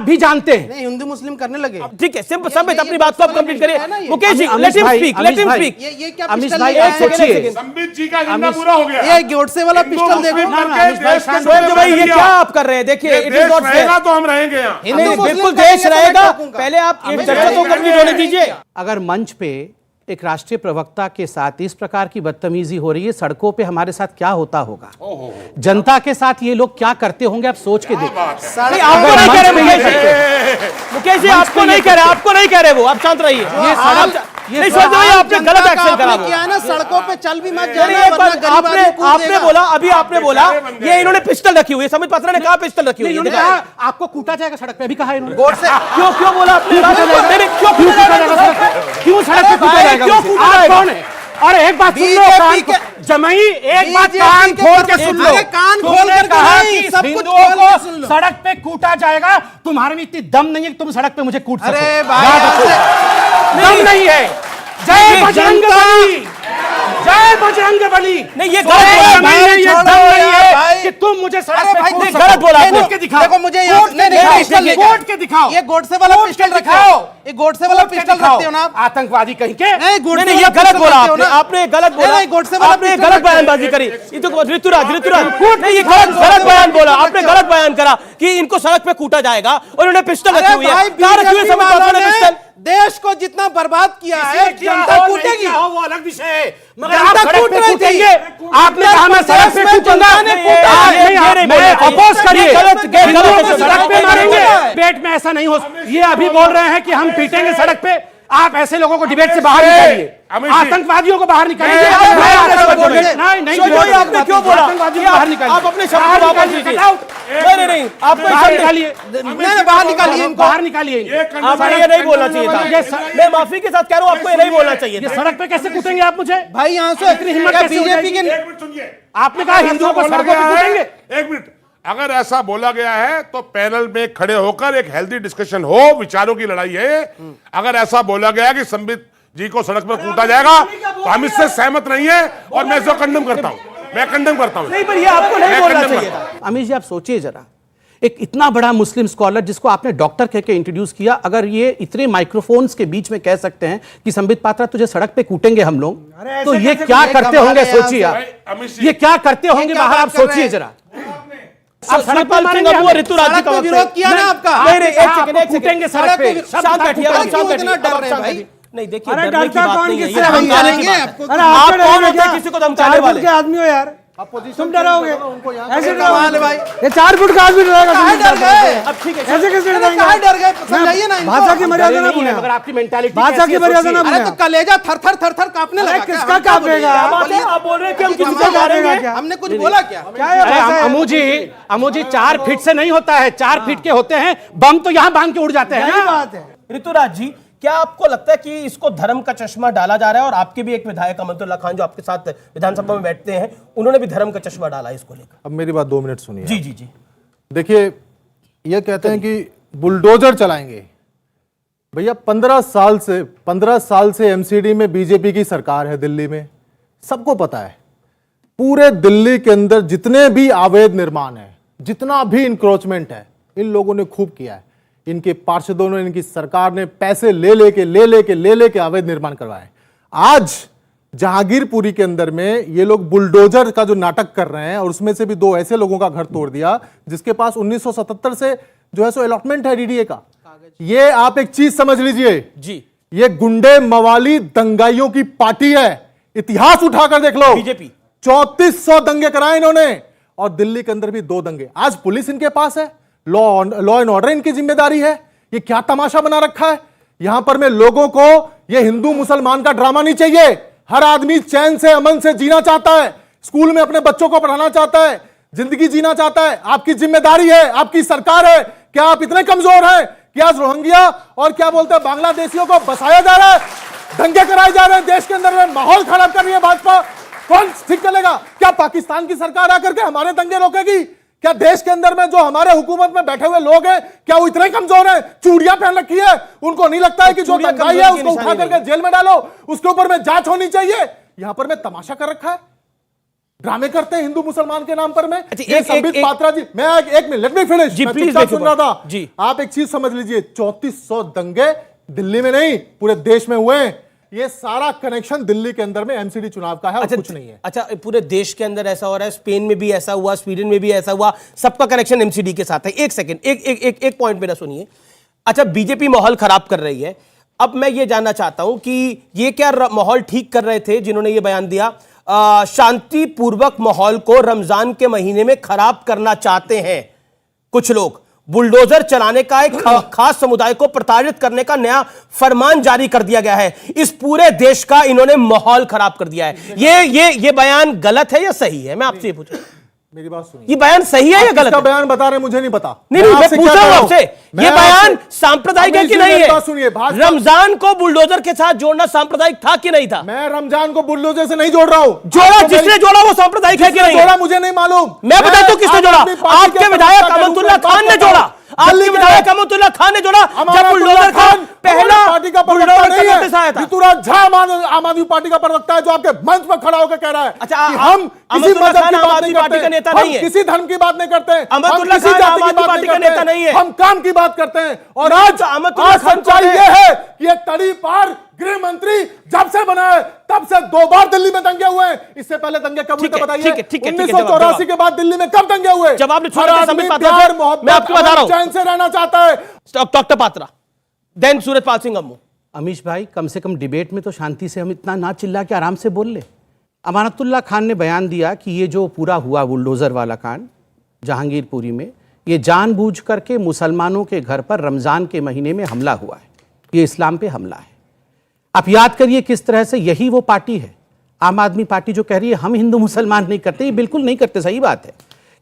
H: भी जानते हैं।
G: नहीं, हिंदू मुस्लिम करने लगे।
A: ठीक है, संबित अपनी बात को आप कंप्लीट करिए। मुकेश जी,
H: अमित
A: लेट हिम
H: भाई,
A: स्पीक,
H: अमित
A: लेट हिम
H: भाई,
A: स्पीक।
G: ये क्या
H: अमित
G: पिस्टल
H: भाई,
G: लेके
H: एक
G: आए?
H: सोचिए।
I: संबित जी का एजेंडा पूरा हो गया।
G: ये गोडसे वाला पिस्टल देखो।
A: शोएब भाई, ये क्या आप कर रहे हैं? देखिए, इट इज नॉट
I: रहेगा तो हम रहेंगे यहाँ।
A: नहीं, बिल्कुल देश रहेगा। पहले आप ये चर्चा तो कंप्लीट होने दीजिए।
H: अगर मंच पे एक राष्ट्रीय प्रवक्ता के साथ इस प्रकार की बदतमीजी हो रही है, सड़कों पे हमारे साथ क्या होता होगा, जनता के साथ ये लोग क्या करते होंगे, आप सोच के देखिए।
A: नहीं, आपको नहीं कह रहे मुकेश जी, आपको नहीं कह रहे, आपको नहीं कह रहे वो, आप शांत रहिए। नहीं सोच रहे, आपने गलत एक्शन करा वो।
G: क्या ना, सड़कों पे चल भी मत
A: नहीं,
G: जाना,
A: एक
G: वरना
A: बात
G: गरीब आदमी कूद
A: आपने
G: देगा।
A: बोला, अभी आपने बोला ये इन्होंने पिस्टल रखी हुई है। संबित पात्रा ने कहा पिस्टल रखी हुई है।
H: इन्होंने कहा आपको कूटा जाएगा सड़क पे, अभी कहा इन्होंने।
A: क्यों बोला आपने? क्यों
H: कूटा जाएगा सड़क पे? क्यों सड़क पे कूटा जाएगा?
A: क्यों कूटा
H: आप
A: जाएगा?
H: कौन है? और एक बात सुन लो, जमई, एक बात कान खोल के सुन लो।
G: अरे कान खोल
H: तुमने
G: कर
H: कहा
G: नहीं,
H: कि
G: सब कुछ
H: हिंदुओं
G: खोल के सुन
H: को
G: लो।
H: सड़क पे कूटा जाएगा। तुम्हारे में इतनी दम नहीं है कि तुम सड़क पे मुझे कूट सको।
G: अरे भाई,
H: याद रखो। दम नहीं है। जय बजरंग बली, जय बजरंग बली।
A: नहीं, ये
H: तो
A: गलत बोला।
H: दम नहीं है, ये
G: छोड़ो
H: दम नहीं
G: यार
H: है
G: भाई।
H: कि तुम मुझे सड़क
G: अरे
H: पे
G: भाई,
H: कूट
G: नहीं,
H: सको।
A: गलत बोला आपने।
H: कूट के दिखाओ।
G: देखो मुझे ये
H: कूट के
G: नहीं,
H: दिखाओ।
G: पिस्टल लेके
H: कूट के दिखाओ।
G: ये गोडसे वाला
H: कूट के
G: पिस्टल
H: दिखाओ।
G: रखो। ये गोडसे वाला
H: कूट के
G: पिस्टल
H: दिखाओ।
G: रखते हो ना आप?
H: आतंकवादी कहीं के।
G: नहीं, गोडसे
A: नहीं, ये
G: वाला
A: गलत
G: पिस्टल
A: बोला
G: रखते हो ना?
A: आपने गलत बोला।
G: नहीं, गोडसे वाला
A: आपने
G: पिस्टल
A: गलत
G: रखते हैं।
A: बयानबाजी करी। ये तो ऋतुराज नहीं, ये गलत बयान बोला आपने, गलत बयान करा कि इनको सड़क पे कूटा जाएगा और उन्होंने पिस्टल रखी हुई है। कहाँ रखी हुई है संबित पात्रा ने पिस्टल?
G: देश को जितना बर्बाद किया है, जनता कूटेगी।
H: वो अलग विषय है, मगर
G: जनता
H: आप सड़क
G: कूट
H: पे
G: रही थी।
H: कूटेंगे। आपने कहा मैं सड़क पे कूटूंगा। मैं अपोज करिए, हिंदुओं को सड़क पे मारेंगे, पेट में ऐसा नहीं हो। ये अभी बोल रहे हैं कि हम पीटेंगे सड़क पे। आप ऐसे लोगों को डिबेट से बाहर निकालिए, आतंकवादियों को बाहर निकालिए। नहीं,
A: आपने क्यों बोला?
H: आतंकवादियों को बाहर निकालिए।
A: आप अपने शब्द को वापस लीजिए। नहीं, आपको
H: बाहर निकालिए,
G: बाहर निकालिए इनको।
H: बाहर निकालिए।
A: आपने ये नहीं बोलना चाहिए था। मैं माफी के साथ कह रहा हूँ, आपको ये नहीं बोलना चाहिए
H: ये
A: था।
H: सड़क पे कैसे कूटेंगे आप मुझे?
G: भाई यहाँ से
H: इतनी हिम्मत कैसे हो
G: बीजेपी के
H: जाएगी?
I: एक मिनट सुनिए।
H: आपने कहा हिंदुओं को सड़कों पे कूटेंगे।
I: एक मिनट, अगर ऐसा बोला गया है तो पैनल में खड़े होकर एक हेल्दी डिस्कशन हो, विचारों की लड़ाई है। अगर ऐसा बोला गया है कि संबित जी को सड़क पर कूटा जाएगा तो हम इससे सहमत नहीं है और मैं इसको कंडम करता हूं। मैं कंडम करता हूं।
A: नहीं, पर ये आपको नहीं बोलना चाहिए था।
H: अमित जी, आप सोचिए जरा, एक इतना बड़ा मुस्लिम स्कॉलर जिसको आपने डॉक्टर कह के इंट्रोड्यूस किया, अगर ये इतने माइक्रोफोन्स के बीच में कह सकते हैं कि संबित पात्रा तुझे सड़क पे कूटेंगे हम लोग, तो ये क्या करते होंगे सोचिए आप। ये क्या करते होंगे बाहर, आप सोचिए जरा। आप सड़क पर मारेंगे,
A: वो ऋतुराज जी का वक्त है।
G: विरोध किया ना आपका?
A: नहीं, एक सेकंड, एक
H: कूटेंगे
A: सेकंड।
H: सड़क पे।
A: शांत बैठिए, आप शांत बैठिए,
G: इतना डर
A: आप
G: रहे
A: शांत
G: भाई?
A: बैठिए। नहीं, देखिए,
J: अरे
A: डरने की
J: डरता
A: बात
J: कौन
A: नहीं है,
J: किससे
A: ये
J: है भैया?
A: धमकाने की
G: डरेंगे
A: बात है।
G: आपको।
J: अरे
A: आप
J: तो
A: कौन
J: डरेंगे
A: होते हैं
J: क्या?
A: किसी को धमकाने
J: 4 फुट
A: वाले?
J: के आदमी हो यार, तुम डराओगे ऐसे?
G: कमाल है भाई।
J: ये 4 फुट का आदमी डरेगा?
G: काहे डर गए?
A: अब ठीक है,
J: ऐसे कैसे
G: अरे
J: डरेंगे?
G: काहे डर गए? समझाइए ना इनको।
J: भाषा की मर्यादा ना
H: नहीं है,
J: भूलें।
H: मगर आपकी मेंटालिटी
J: भाषा की मर्यादा ना
G: अरे
J: भूलें।
G: तो कलेजा थर थर कांपने लगा।
J: अरे
G: क्या?
J: किसका
G: हम क्या बोले?
J: कांपेगा?
A: क्या बात है? आप बोल रहे हैं कि हम किसी को
J: किसका
A: मारेंगे?
J: मारेगा क्या?
G: हमने कुछ बोला क्या?
J: क्या है
H: अरे
J: भाषा है?
H: अमू जी 4 फीट से नहीं होता है, 4 फीट के होते हैं। बम तो यहाँ बांध के उड़ जाते हैं
J: यही
H: ना।
J: बात है।
A: ऋतुराज जी, क्या आपको लगता है कि इसको धर्म का चश्मा डाला जा रहा है? और आपके भी एक विधायक अमनतुल्ला खान जो आपके साथ विधानसभा में बैठते हैं, उन्होंने भी धर्म का चश्मा डाला है इसको लेकर।
K: अब मेरी बात 2 मिनट सुनिए।
A: जी जी जी।
K: देखिए, ये कहते हैं कि बुलडोजर चलाएंगे। भैया 15 साल से एमसीडी में बीजेपी की सरकार है दिल्ली में, सबको पता है। पूरे दिल्ली के अंदर जितने भी अवैध निर्माण है, जितना भी इंक्रोचमेंट है, इन लोगों ने खूब किया है। इनके पार्षदों ने, इनकी सरकार ने पैसे ले लेके अवैध निर्माण करवाए। आज जहांगीरपुरी के अंदर में ये लोग बुलडोजर का जो नाटक कर रहे हैं, और उसमें से भी 2 ऐसे लोगों का घर तोड़ दिया जिसके पास 1977 से जो है सो अलॉटमेंट है डीडीए का। ये आप एक चीज समझ लीजिए
A: जी,
K: ये गुंडे मवाली दंगाइयों की पार्टी है। इतिहास उठाकर देख लो,
A: बीजेपी
K: 3400 दंगे कराए इन्होंने, और दिल्ली के अंदर भी 2 दंगे। आज पुलिस इनके पास है, लॉ एंड ऑर्डर इनकी जिम्मेदारी है। ये क्या तमाशा बना रखा है यहां पर मैं लोगों को ये हिंदू मुसलमान का ड्रामा नहीं चाहिए। हर आदमी चैन से अमन से जीना चाहता है, स्कूल में अपने बच्चों को पढ़ाना चाहता है, जिंदगी जीना चाहता है। आपकी जिम्मेदारी है, आपकी सरकार है। क्या आप इतने कमजोर हैं कि आज रोहिंग्या और क्या बोलते हैं बांग्लादेशियों को बसाया जा रहा है, दंगे कराए जा रहे हैं देश के अंदर में, माहौल खराब कर रही है भाजपा? कौन ठीक करेगा? क्या पाकिस्तान की सरकार आकर के हमारे दंगे रोकेगी? क्या देश के अंदर में जो हमारे हुकूमत में बैठे हुए लोग हैं, क्या वो इतने कमजोर हैं? चूड़ियां पहन रखी है, उनको नहीं लगता है कि जो दंगाई है उसको उठा करके जेल में डालो, उसके ऊपर में जांच होनी चाहिए? यहां पर मैं तमाशा कर रखा है, ड्रामे करते हैं हिंदू मुसलमान के नाम पर में। संबित पात्रा जी, मैं एक मिनट, लेट मी फिनिश,
A: जी प्लीज
K: सुन रहा था जी। आप एक चीज समझ लीजिए, 3400 दंगे दिल्ली में नहीं पूरे देश में हुए हैं। ये सारा कनेक्शन दिल्ली के अंदर में एमसीडी चुनाव का है, कुछ नहीं है।
A: अच्छा, पूरे देश के अंदर ऐसा हो रहा है, स्पेन में भी ऐसा हुआ, स्वीडन में भी ऐसा हुआ, सबका कनेक्शन एमसीडी के साथ है। एक सेकंड, एक पॉइंट मेरा सुनिए। अच्छा, बीजेपी माहौल खराब कर रही है। अब मैं ये जानना चाहता हूं कि ये क्या माहौल ठीक कर रहे थे जिन्होंने ये बयान दिया? शांतिपूर्वक माहौल को रमजान के महीने में खराब करना चाहते हैं कुछ लोग। बुलडोजर चलाने का एक खास समुदाय को प्रताड़ित करने का नया फरमान जारी कर दिया गया है। इस पूरे देश का इन्होंने माहौल खराब कर दिया है। ये बयान गलत है या सही है? मैं आपसे ये पूछूं,
K: मेरी बात सुनिए,
A: ये बयान सही है या गलत है?
K: बयान बता रहे, मुझे नहीं पता।
A: नहीं, मैं पूछ रहा हूं आपसे, ये बयान सांप्रदायिक है कि नहीं है?
K: सुनिए,
A: रमजान को बुलडोजर के साथ जोड़ना सांप्रदायिक था कि नहीं था?
K: मैं रमजान को बुलडोजर से नहीं जोड़ रहा हूं।
A: जोड़ा, जिसने जोड़ा वो सांप्रदायिक है कि नहीं?
K: जोड़ा मुझे नहीं मालूम।
A: मैं बताता हूं किसने जोड़ा। आपके विधायक अमतुल्लाह खान ने जोड़ा। आपके विधायक अमतुल्लाह खान ने जोड़ा। जब बुलडोजर खान पहला
K: पार्टी का प्रवक्ता नहीं है, ऋतुराज झा आम आदमी पार्टी का प्रवक्ता है, जो आपके मंच पर खड़ा होकर कह रहा है कि हम किसी मजहब की बात नहीं करते, हम किसी धर्म की बात नहीं करते,
A: अमतुल्लाह खान आम आदमी पार्टी का नेता नहीं है,
K: हम काम की बात करते हैं। और आज सच्चाई ये है कि ये तड़ी पार गृह मंत्री जब से बना है तब से 2 बार दिल्ली में दंगे हुए हैं। इससे पहले दंगे कब हुए बताइए? 1984 के बाद दिल्ली में कब दंगे हुए?
A: जब आपने मैं आपको बता रहा हूं,
K: चैन से रहना चाहता है।
A: डॉक्टर पात्रा, देन सूरजपाल सिंह अम्मू।
H: अमीश भाई, कम से कम डिबेट में तो शांति से हम इतना ना चिल्ला के आराम से बोल ले। अमानतुल्लाह खान ने बयान दिया कि ये जो पूरा हुआ बुलडोजर वाला कांड जहांगीरपुरी में, ये जानबूझ करके मुसलमानों के घर पर रमजान के महीने में हमला हुआ है, ये इस्लाम पे हमला है। आप याद करिए किस तरह से यही वो पार्टी है, आम आदमी पार्टी, जो कह रही है हम हिंदू मुसलमान नहीं करते। ये बिल्कुल नहीं करते, सही बात है।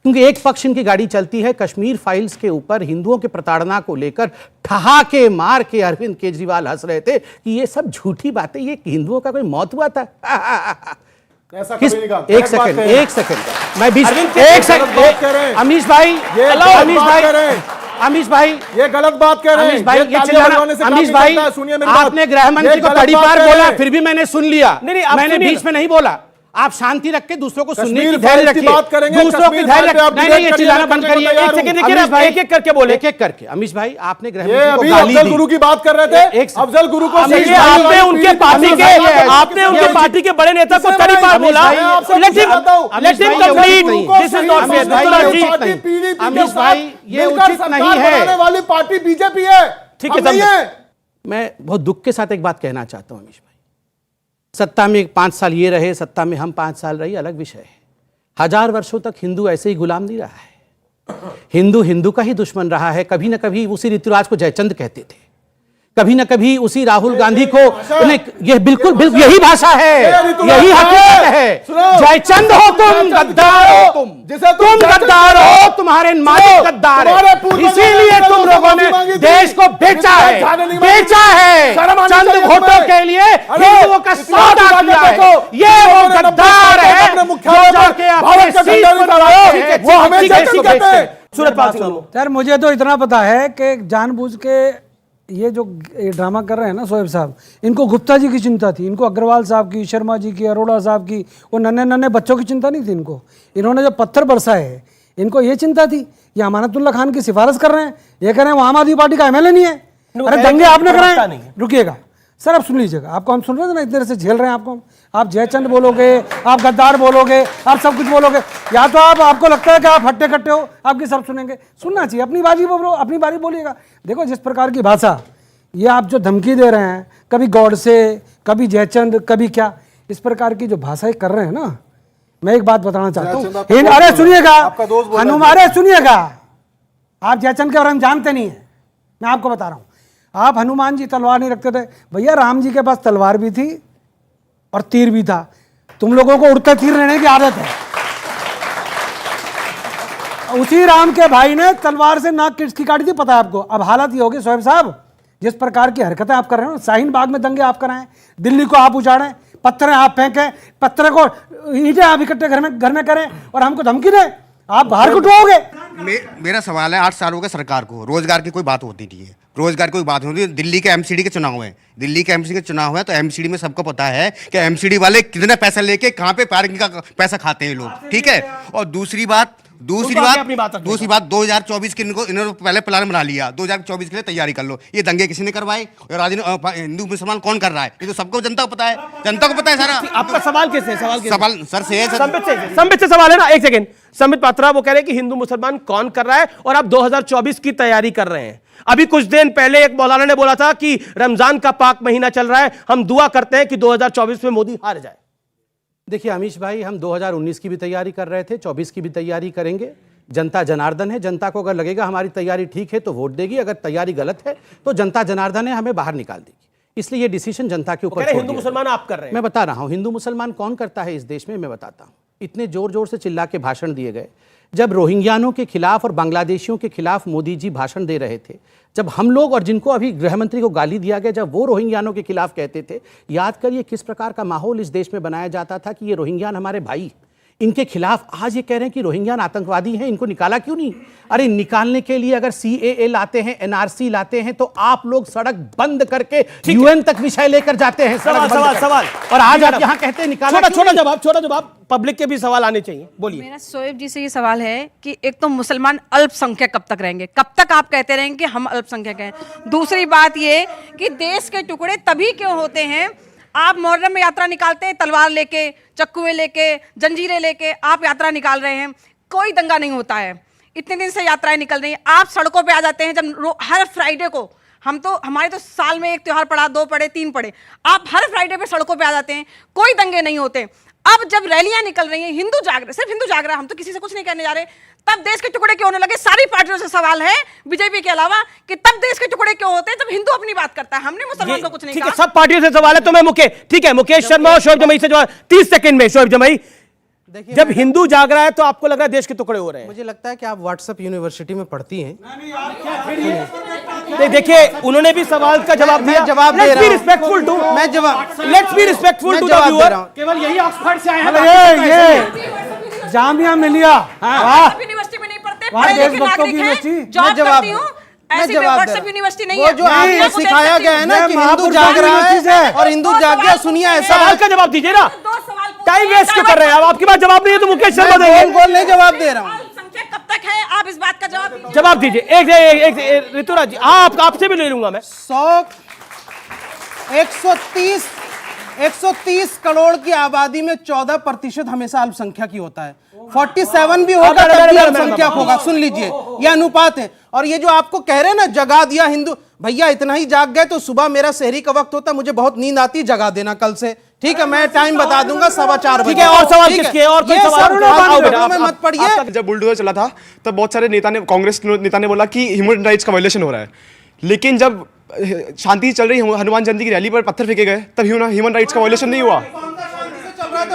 H: क्योंकि एक पक्ष इनकी गाड़ी चलती है कश्मीर फाइल्स के ऊपर, हिंदुओं के प्रताड़ना को लेकर ठहाके मार के अरविंद केजरीवाल हंस रहे थे कि ये सब झूठी बातें, ये हिंदुओं का कोई मौत हुआ था। एक सेकंड, मैं बीच अमीश भाई, अमीश भाई,
K: ये गलत बात कह रहे हैं।
H: अमीश भाई, ये चिल्लाना, अमीश भाई, आपने गृह मंत्री को तड़ी पार बोला, फिर भी मैंने सुन लिया। मैंने बीच में नहीं बोला। आप शांति रख के दूसरों को सुनने की धैर्य रखिए, दूसरों की धैर्य रखिए। नहीं, ये चिल्लाना बंद करिए। एक सेकंड, एक-एक करके बोले, एक-एक करके। अमीश भाई, आपने गृह मंत्री को गाली दी।
K: अफजल गुरु की बात कर रहे थे, अफजल गुरु को
A: आपने उनके पार्टी के बड़े नेता को तड़ी पार बोला। Let him complete, this is not fair.
H: Amish भाई, ये उचित नहीं है।
K: वाली पार्टी बीजेपी है,
A: ठीक है।
H: मैं बहुत दुख के साथ एक बात कहना चाहता हूं अमीश भाई, सत्ता में 5 साल ये रहे, सत्ता में हम 5 साल रही, अलग विषय है। 1000 वर्षों तक हिंदू ऐसे ही गुलाम नहीं रहा है। हिंदू का ही दुश्मन रहा है। कभी ना कभी उसी ऋतुराज को जयचंद कहते थे, कभी ना कभी उसी राहुल गांधी को, ये बिल्कुल यही भाषा है, यही हकीकत है। जयचंद हो तुम, गद्दार हो तुम गद्दार हो, तुम्हारे मालिक गद्दार है, इसीलिए तुम लोगों ने देश को बेचा है चंद वोटों के लिए, हिंदुओं का सौदा किया है। ये वो गद्दार है जो जाके अपने सीट पर वो हमें
J: सर, मुझे तो इतना पता है कि जानबूझ के ये जो ड्रामा कर रहे हैं ना शोएब साहब, इनको गुप्ता जी की चिंता थी, इनको अग्रवाल साहब की, शर्मा जी की, अरोड़ा साहब की, वो नन्हे बच्चों की चिंता नहीं थी इनको। इन्होंने जो पत्थर बरसाए है, इनको ये चिंता थी। ये अमानतुल्लाह खान की सिफारिश कर रहे हैं, ये कह रहे हैं वो आम आदमी पार्टी का एमएलए नहीं है। अरे दंगे आपने कराए। रुकिएगा सर, आप सुन लीजिएगा, आपको हम सुन रहे थे ना, इतनी देर से झेल रहे हैं आपको। आप जयचंद बोलोगे, आप गद्दार बोलोगे, आप सब कुछ बोलोगे, या तो आपको लगता है कि आप हट्टे कट्टे हो, आपकी सब सुनेंगे। सुनना चाहिए, अपनी बाजी बोलो, अपनी बारी बोलिएगा। देखो जिस प्रकार की भाषा ये आप जो धमकी दे रहे हैं, कभी गौड़ से, कभी जयचंद, कभी क्या, इस प्रकार की जो भाषाएं कर रहे हैं ना, मैं एक बात बताना चाहता हूँ। अरे सुनिएगा, अरे सुनिएगा, आप जयचंद के बारे में जानते नहीं है, मैं आपको बता रहा हूँ। आप हनुमान जी तलवार नहीं रखते थे, भैया राम जी के पास तलवार भी थी और तीर भी था। तुम लोगों को उड़ते तीर लेने की आदत है। उसी राम के भाई ने तलवार से नाक किसकी काटी थी पता है आपको। अब हालत ये होगी शोएब साहब, जिस प्रकार की हरकतें आप कर रहे हो, शाहीन बाग में दंगे आप कराएं, दिल्ली को आप उजाड़ें, पत्थर आप फेंकें, पत्थर को ईंटें आप इकट्ठे घर में करें और हमको धमकी दें, आप बाहर कुटवाओगे।
L: मेरा सवाल है, 8 साल हो गए सरकार को, रोजगार की कोई बात होती नहीं है, रोजगार की कोई बात होती है। दिल्ली के एमसीडी के चुनाव है, दिल्ली के एमसीडी के चुनाव है, तो एमसीडी में सबको पता है कि एमसीडी वाले कितने पैसा लेके कहाँ पे पार्किंग का पैसा खाते हैं लोग, ठीक है। और दूसरी बात 2024 के इन्होंने पहले प्लान बना लिया, 2024 के लिए तैयारी कर लो। ये दंगे किसी ने करवाए और हिंदू मुसलमान कौन कर रहा है, ये तो सबको जनता को पता है, जनता को पता है सारा।
A: आपका सवाल कैसे है?
L: सवाल सर से है,
A: संबित से सवाल है ना। एक सेकंड, संबित पात्रा वो कह रहे हैं कि हिंदू मुसलमान कौन कर रहा है और आप 2024 की तैयारी कर रहे हैं। अभी कुछ दिन पहले एक मौलाना ने बोला था कि रमजान का पाक महीना चल रहा है, हम दुआ करते हैं कि 2024 में मोदी हार जाए।
H: देखिए अमीश भाई, हम 2019 की भी तैयारी कर रहे थे, 24 की भी तैयारी करेंगे। जनता जनार्दन है, जनता को अगर लगेगा हमारी तैयारी ठीक है तो वोट देगी, अगर तैयारी गलत है तो जनता जनार्दन है, हमें बाहर निकाल देगी। इसलिए ये डिसीजन जनता के ऊपर छोड़
A: हिंदू मुसलमान आप कर रहे हैं।
H: मैं बता रहा हूं हिंदू मुसलमान कौन करता है इस देश में, मैं बताता हूं। इतने जोर जोर से चिल्ला के भाषण दिए गए जब रोहिंग्यानों के खिलाफ और बांग्लादेशियों के खिलाफ मोदी जी भाषण दे रहे थे, जब हम लोग और जिनको अभी गृह मंत्री को गाली दिया गया, जब वो रोहिंग्यानों के खिलाफ कहते थे, याद करिए किस प्रकार का माहौल इस देश में बनाया जाता था कि ये रोहिंग्यान हमारे भाई, इनके खिलाफ आज ये कह रहे हैं कि रोहिंग्यान आतंकवादी हैं, इनको निकाला क्यों नहीं? अरे निकालने के लिए अगर सीएए लाते हैं, एनआरसी लाते हैं, तो आप लोग सड़क बंद करके यूएन तक विषय लेकर जाते हैं।
A: सवाल
H: और आज आप यहाँ कहते हैं निकाला।
A: छोटा जवाब, पब्लिक के भी सवाल आने चाहिए, बोलिए।
M: मेरा शोएब जी से ये सवाल है कि एक तो मुसलमान अल्पसंख्यक कब तक रहेंगे, कब तक आप कहते रहेंगे कि हम अल्पसंख्यक हैं? दूसरी बात ये कि देश के टुकड़े तभी क्यों होते हैं, आप मुहर्रम में यात्रा निकालते हैं, तलवार लेके, चक्कुए लेके, जंजीरें लेके आप यात्रा निकाल रहे हैं, कोई दंगा नहीं होता है। इतने दिन से यात्राएं निकल रही हैं, आप सड़कों पे आ जाते हैं जब हर फ्राइडे को, हम तो हमारे तो साल में एक त्योहार पड़ा, 2 पड़े, 3 पड़े, आप हर फ्राइडे पे सड़कों पे आ जाते हैं, कोई दंगे नहीं होते। अब जब रैलियां निकल रही हैं, हिंदू जाग रहे, सिर्फ हिंदू जाग रहा है, हम तो किसी से कुछ नहीं कहने जा रहे, तब देश के टुकड़े क्यों होने लगे? सारी पार्टियों से सवाल है बीजेपी के अलावा कि तब देश के टुकड़े क्यों होते हैं जब हिंदू अपनी बात करता है। हमने मुसलमान को कुछ नहीं कहा।
A: सब पार्टियों से सवाल है, तो मैं ठीक है, मुकेश शर्मा और शोएब जमई से जवाब 30 सेकंड में। शोएब जमई, जब हिंदू जाग रहा है तो आपको लग रहा है देश के टुकड़े हो रहे हैं?
G: मुझे लगता है कि आप व्हाट्सएप यूनिवर्सिटी में पढ़ती हैं।
A: देखिए उन्होंने भी सवाल का जवाब दिया।
G: जवाब दे रहा हूं।
A: रिस्पेक्टफुल टू
G: मैं जवाब
A: let's be respectful to the viewer.
J: केवल यही ऑक्सफोर्ड से आए हैं, ये जामिया मिलिया
M: यूनिवर्सिटी में नहीं पढ़ते,
J: वहाँ देशभक्तों की यूनिवर्सिटी।
M: जॉब करती हूँ, ऐसी व्हाट्सएप यूनिवर्सिटी नहीं है।
G: वो जो आपको सिखाया गया है ना कि हिंदू जाग रहा है और हिंदू जाग गया, सुनिए ऐसा
A: सवाल का जवाब दीजिए ना, टाइम वेस्ट क्यों कर रहे हैं? अब आपके पास जवाब नहीं है तो मुकेश शर्मा देंगे।
G: बोल नहीं जवाब दे रहा हूँ।
M: कब तक है, आप इस बात का
A: जवाब दीजिए। एक ऋतुराज जी, आपसे भी ले लूंगा मैं।
G: 130 करोड़ की आबादी में 14% हमेशा अल्पसंख्यक ही होता है। 47 भी होगा तब भी अल्पसंख्यक होगा। सुन लीजिए, ये अनुपात है। और ये जो आपको कह रहे हैं ना जगा दिया हिंदू, भैया इतना ही जाग गए तो सुबह मेरा शहरी का वक्त होता है, मुझे बहुत नींद आती है, जगा देना कल से, ठीक है? मैं टाइम बता दूंगा 4:15 बजे।
A: ठीक है, और सवाल किसके? और कोई सवाल
G: में मत पढ़िए।
N: जब बुलडोजर चला था तब बहुत सारे नेता ने, कांग्रेस नेता ने बोला कि ह्यूमन राइट्स का वायलेशन हो रहा है, लेकिन जब शांति चल रही हनुमान जयंती की रैली पर पत्थर फेंके गए तब ह्यूमन राइट्स का वायलेशन नहीं हुआ।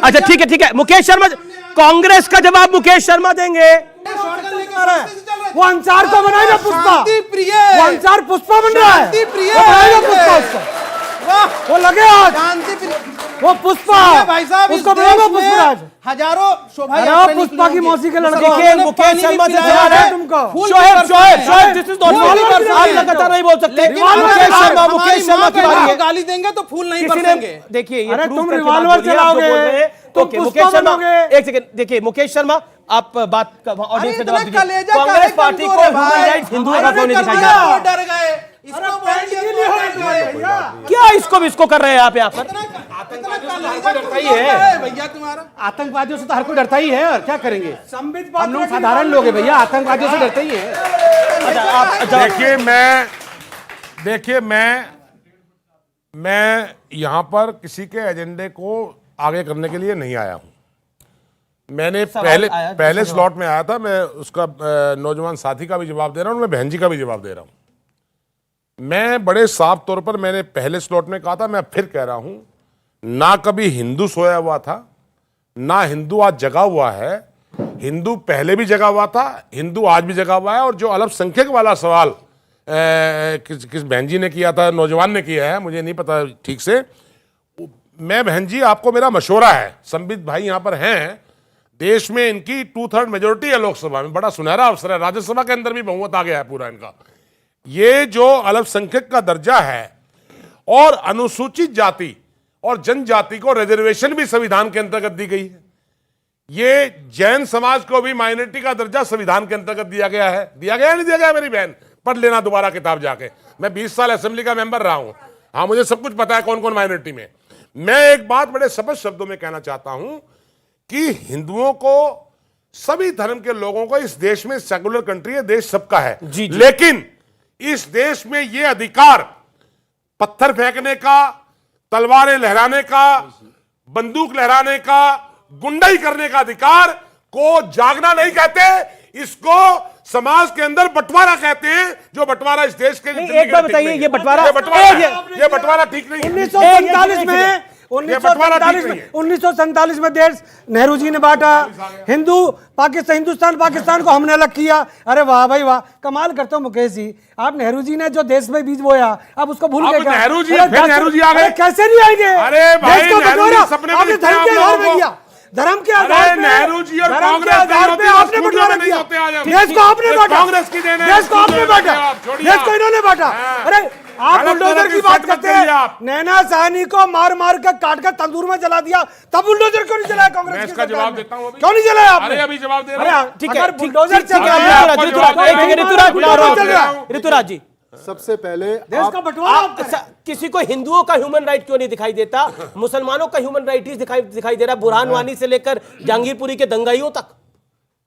A: अच्छा ठीक है, मुकेश शर्मा, कांग्रेस का जवाब मुकेश शर्मा देंगे।
J: वो अंसार को बनाएगा पुष्पा, वो अंसार पुष्पा बन रहा है, वो बनाएगा पुष्पा उसको, वो लगे आज वो पुष्पा
G: भाई साहब,
J: उसको बनाएगा पुष्पराज।
G: हजारों
J: पुष्पा की मौसी के लड़के।
A: मुकेश शर्मा से सवाल है तुमको। शोएब दिस इज नॉट, आप लगातार नहीं बोल सकते। मुकेश शर्मा की बारी है।
G: गाली देंगे तो फूल नहीं बरसेंगे।
A: देखिए,
J: अरे तुम रिवॉल्वर चलाओगे, तुम पुष्पा बनोगे।
A: एक सेकंड, देखिए मुकेश शर्मा, आप बात का ऑडियंस का जवाब दीजिए। कांग्रेस पार्टी को ह्यूमन राइट्स हिंदुओं का क्यों नहीं दिखाई जा रहा?
G: डर गए,
A: क्या इसको कर रहे हैं आप यहाँ पर?
G: भैया तुम्हारा
H: आतंकवादियों से तो हर कोई डरता ही है, और क्या करेंगे? हम लोग साधारण लोग हैं भैया, आतंकवादियों से डरते ही है।
I: देखिए मैं यहाँ पर किसी के एजेंडे को आगे करने के लिए नहीं आया हूँ। मैंने पहले स्लॉट में आया था, मैं उसका नौजवान साथी का भी जवाब दे रहा हूँ, मैं बहन जी का भी जवाब दे रहा हूँ। मैं बड़े साफ तौर पर, मैंने पहले स्लॉट में कहा था, मैं फिर कह रहा हूं, ना कभी हिंदू सोया हुआ था, ना हिंदू आज जगा हुआ है। हिंदू पहले भी जगा हुआ था, हिंदू आज भी जगा हुआ है। और जो अल्पसंख्यक वाला सवाल किस बहन जी ने किया था, नौजवान ने किया है, मुझे नहीं पता ठीक से। मैं बहन जी, आपको मेरा मशवरा है, संबित भाई यहां पर हैं, देश में इनकी 2/3 मेजोरिटी है लोकसभा में, बड़ा सुनहरा अवसर है, राज्यसभा के अंदर भी बहुमत आ गया है पूरा इनका। ये जो अल्पसंख्यक का दर्जा है और अनुसूचित जाति और जनजाति को रिजर्वेशन भी संविधान के अंतर्गत दी गई है। ये जैन समाज को भी माइनॉरिटी का दर्जा संविधान के अंतर्गत दिया गया है। दिया गया नहीं दिया गया मेरी बहन, पढ़ लेना दोबारा किताब जाके। मैं 20 साल असेंबली का मेंबर रहा हूं, हाँ मुझे सब कुछ पता है कौन कौन माइनॉरिटी में। मैं एक बात बड़े स्पष्ट शब्दों में कहना चाहता हूं कि हिंदुओं को, सभी धर्म के लोगों को, इस देश में सेकुलर कंट्री है, देश सबका है, लेकिन इस देश में यह अधिकार पत्थर फेंकने का, तलवारें लहराने का, बंदूक लहराने का, गुंडाई करने का अधिकार को जागना नहीं कहते, इसको समाज के अंदर बंटवारा कहते हैं। जो बंटवारा इस देश के,
A: एक बार बताइए, ये बंटवारा
I: ठीक नहीं है।
J: 1947 में देश नेहरू जी ने बांटा, हिंदुस्तान पाकिस्तान को हमने अलग किया। अरे वाह भाई वाह, कमाल करते हो मुकेश जी, आप नेहरू जी ने जो देश में बीज बोया अब उसको भूल गए क्या?
I: नेहरू जी आ गए,
J: कैसे नहीं आएंगे?
I: अरे भाई, नेहरू जी सपने में
J: धर्म के आधार पे किया, धर्म के आधार पे,
I: नेहरू जी और कांग्रेस
J: आपने बंटवारा किया, देश को आपने बांटा,
I: कांग्रेस की देन है,
J: देश को आपने बांटा, देश को इन्होंने बांटा। अरे आप बुलडोजर की बात करते हैं, नैना साहनी को मार मार के काट कर तंदूर में जला दिया, तब बुलडोजर क्यों नहीं जलाया कांग्रेस?
I: मैं इसका जवाब देता हूं,
J: क्यों नहीं जलाया आपने?
I: अरे अभी जवाब दे रहा हूं।
A: ठीक है,
J: बुलडोजर
A: ऋतुराज जी,
K: सबसे पहले
J: देश का बंटवारा,
A: किसी को हिंदुओं का ह्यूमन राइट क्यों नहीं दिखाई देता? मुसलमानों का ह्यूमन राइट ही दिखाई दे रहा, बुरहान वानी से लेकर जहांगीरपुरी के दंगाइयों तक।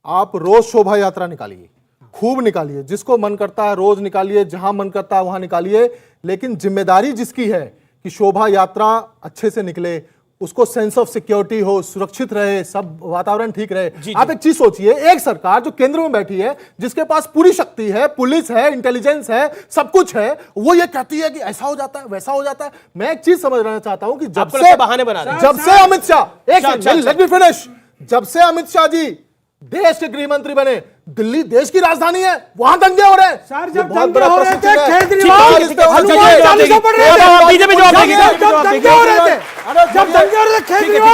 K: आप रोज शोभा यात्रा निकालिए, खूब निकालिए, जिसको मन करता है रोज निकालिए, जहां मन करता है वहां निकालिए, लेकिन जिम्मेदारी जिसकी है कि शोभा यात्रा अच्छे से निकले, उसको सेंस ऑफ सिक्योरिटी हो, सुरक्षित रहे, सब वातावरण ठीक रहे। आप एक चीज सोचिए, एक सरकार जो केंद्र में बैठी है, जिसके पास पूरी शक्ति है, पुलिस है, इंटेलिजेंस है, सब कुछ है, वो ये कहती है कि ऐसा हो जाता है, वैसा हो जाता है। मैं एक चीज समझना चाहता हूं कि जब से
A: बहाने बना रहे हैं,
K: जब से Amit Shah, late me finish, जब से अमित शाह जी देश के गृह मंत्री बने, दिल्ली देश की राजधानी है, वहां दंगे हो रहे हैं।
J: सर जब दंगे हो रहे थे केजरीवाल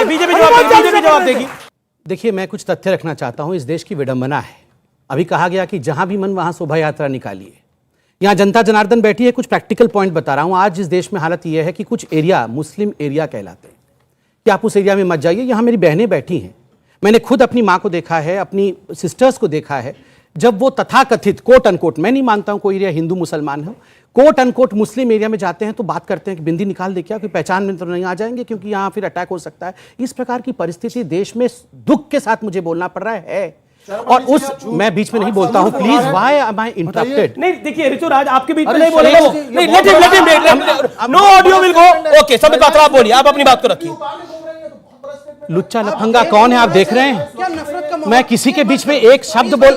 A: बीजेपी जवाब देगी।
H: देखिए, मैं कुछ तथ्य रखना चाहता हूं। इस देश की विडंबना है, अभी कहा गया कि जहां भी मन वहां शोभा यात्रा निकालिए। यहां जनता जनार्दन बैठी है, कुछ प्रैक्टिकल पॉइंट बता रहा हूं। आज इस देश में हालत यह है कि कुछ एरिया मुस्लिम एरिया कहलाते हैं कि आप उस एरिया में मत जाइए। यहां मेरी बहनें बैठी हैं, मैंने खुद अपनी माँ को देखा है, अपनी सिस्टर्स को देखा है, जब वो तथाकथित कोट अनकोट, मैं नहीं मानता हूं कोई एरिया हिंदू मुसलमान हो, कोट अनकोट मुस्लिम एरिया में जाते हैं तो बात करते हैं कि बिंदी निकाल दे क्या, कोई पहचान में तो नहीं आ जाएंगे क्योंकि यहाँ फिर अटैक हो सकता है। इस प्रकार की परिस्थिति देश में दुख के साथ मुझे बोलना पड़ रहा है। और उस, मैं बीच में नहीं बोलता हूं, please, why am I interrupted?
A: नहीं देखिए ऋतुराज, आपके बीच में नहीं बोलेगा वो, नहीं, let him, no audio will go. Okay, सब बात आप बोलिए, आप अपनी बात को रखिए।
H: लुच्चा लफंगा कौन है आप देख रहे हैं? मैं किसी के बीच में एक शब्द बोल,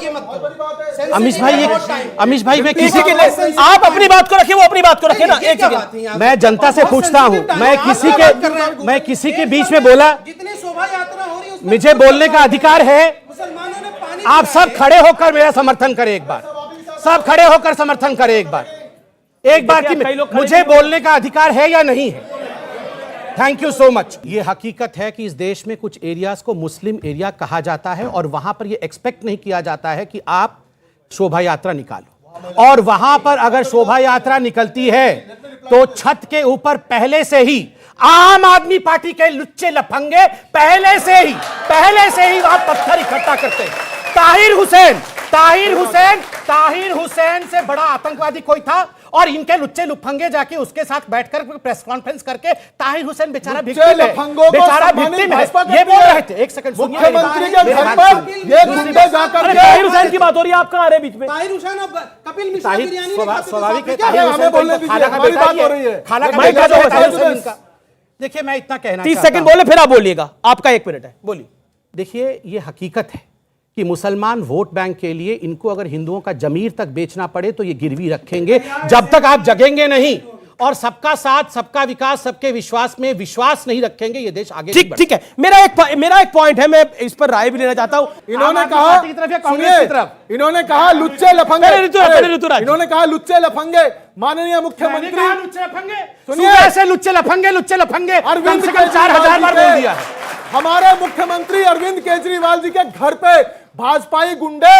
H: अमीश भाई मैं किसी के,
A: आप अपनी बात को रखिए, वो अपनी बात को रखिए ना। एक सेकंड,
H: मैं जनता से पूछता हूं, मैं किसी के बीच में बोला? मुझे बोलने का अधिकार है। आप सब खड़े होकर मेरा समर्थन करें एक बार, सब खड़े होकर समर्थन करें एक बार कि मुझे बोलने का अधिकार है या नहीं है। Thank you so much. ये हकीकत है कि इस देश में कुछ एरियाज को मुस्लिम एरिया कहा जाता है और वहां पर ये एक्सपेक्ट नहीं किया जाता है कि आप शोभा यात्रा निकालो, और वहां पर अगर शोभा यात्रा निकलती है तो छत के ऊपर पहले से ही आम आदमी पार्टी के लुच्चे लफंगे पहले से ही वहां पत्थर इकट्ठा करते हैं। ताहिर हुसैन से बड़ा आतंकवादी कोई था, और इनके लुच्चे लुफंगे जाके उसके साथ बैठकर प्रेस कॉन्फ्रेंस करके ताहिर हुसैन बेचारा विक्टिम है, ये बोल रहे थे। एक सेकंड,
K: मुख्यमंत्री के घर पर ये गुंडे जाकर,
A: ताहिर हुसैन की बात हो रही है, आप कहां आ रहे बीच में?
J: ताहिर हुसैन अब कपिल मिश्रा बिरयानी
H: स्वाभाविक है,
K: खाला का बेटा हो रही है,
H: खाला का बेटा जो है ताहिर हुसैन का। देखिए, मैं इतना कहना
A: 30 सेकंड बोले, फिर आप बोलिएगा, आपका 1 मिनट है, बोलिए।
H: देखिए, ये हकीकत है कि मुसलमान वोट बैंक के लिए इनको अगर हिंदुओं का जमीर तक बेचना पड़े तो ये गिरवी रखेंगे, जब तक आप जगेंगे नहीं और सबका साथ, सबका विकास, सबके विश्वास में विश्वास नहीं रखेंगे, ये देश आगे नहीं बढ़ेगा।
A: ठीक है, मेरा एक पॉइंट है, मैं इस पर राय भी लेना चाहता हूं।
K: इन्होंने कहा,
H: कांग्रेस की तरफ,
K: इन्होंने कहा लुच्चे लफंगे, इन्होंने कहा लुच्चे लफंगे। माननीय मुख्यमंत्री
H: सुनिए, ऐसे लुच्चे लफंगे कम से कम 4000 बार बोल दिया है।
K: हमारे मुख्यमंत्री अरविंद केजरीवाल जी के घर पे भाजपाई गुंडे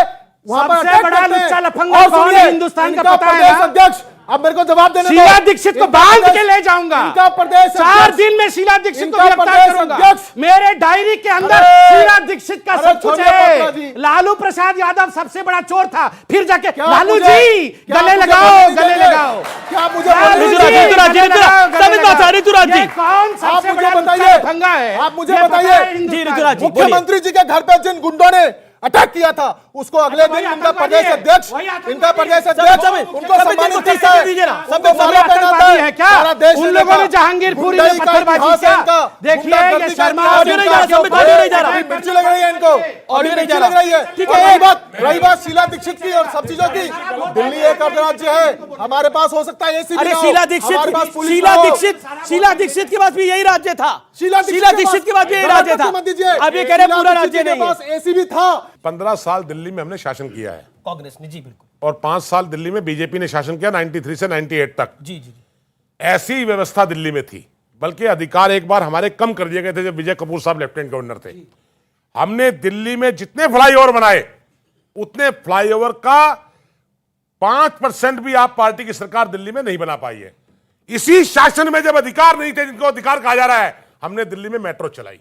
K: वहां पर
H: सबसे बड़ा लुच्चा लफंगा कौन है हिंदुस्तान का, पता है ना?
K: अध्यक्ष, अब मेरे को जवाब देने दो।
H: शीला दीक्षित को बांध के ले जाऊंगा।
K: इनका प्रदेश
H: 4 दिन में शीला दीक्षित को गिरफ्तार करूंगा। मेरे डायरी के अंदर शीला दीक्षित का सब कुछ है। लालू प्रसाद यादव सबसे बड़ा चोर था, फिर जाके लालू जी गले लगाओ, गले लगाओ।
K: क्या मुझे
A: ऋतुराज जी
H: कौन सबसे बड़ा लफंगा है?
K: आप मुझे बताइए, मुख्यमंत्री जी के घर पे जिन गुंडों ने अटैक किया था, उसको अगले दिन इनका प्रदेश अध्यक्ष उनको सम्मानित करता है।
H: क्या उन लोगों ने जहांगीरपुरी में पत्थरबाजी किया? देखिए ये शर्मा
K: ऑडियो नहीं जा रहा, मिर्ची लग रही है इनको, ऑडियो नहीं लग रही है। ठीक है, रही बात शीला दीक्षित की और सब चीजों की, दिल्ली एक राज्य है, हमारे पास हो सकता है एसी,
A: अरे शीला दीक्षित के पास भी यही राज्य था, शीला दीक्षित के पास भी यही राज्य था। अब ये कह रहे पूरा राज्य नहीं है।
K: एसी भी था।
I: 15 साल दिल्ली में हमने शासन किया है,
A: कांग्रेस ने, जी बिल्कुल,
I: और 5 साल दिल्ली में बीजेपी ने शासन किया, 93 से 98 तक।
A: जी जी,
I: ऐसी व्यवस्था दिल्ली में थी, बल्कि अधिकार एक बार हमारे कम कर दिए गए थे जब विजय कपूर साहब लेफ्टिनेंट गवर्नर थे। हमने दिल्ली में जितने फ्लाईओवर बनाए, उतने फ्लाईओवर का 5% भी आप पार्टी की सरकार दिल्ली में नहीं बना पाई है। इसी शासन में जब अधिकार नहीं थे, जिनको अधिकार कहा जा रहा है, हमने दिल्ली में मेट्रो चलाई।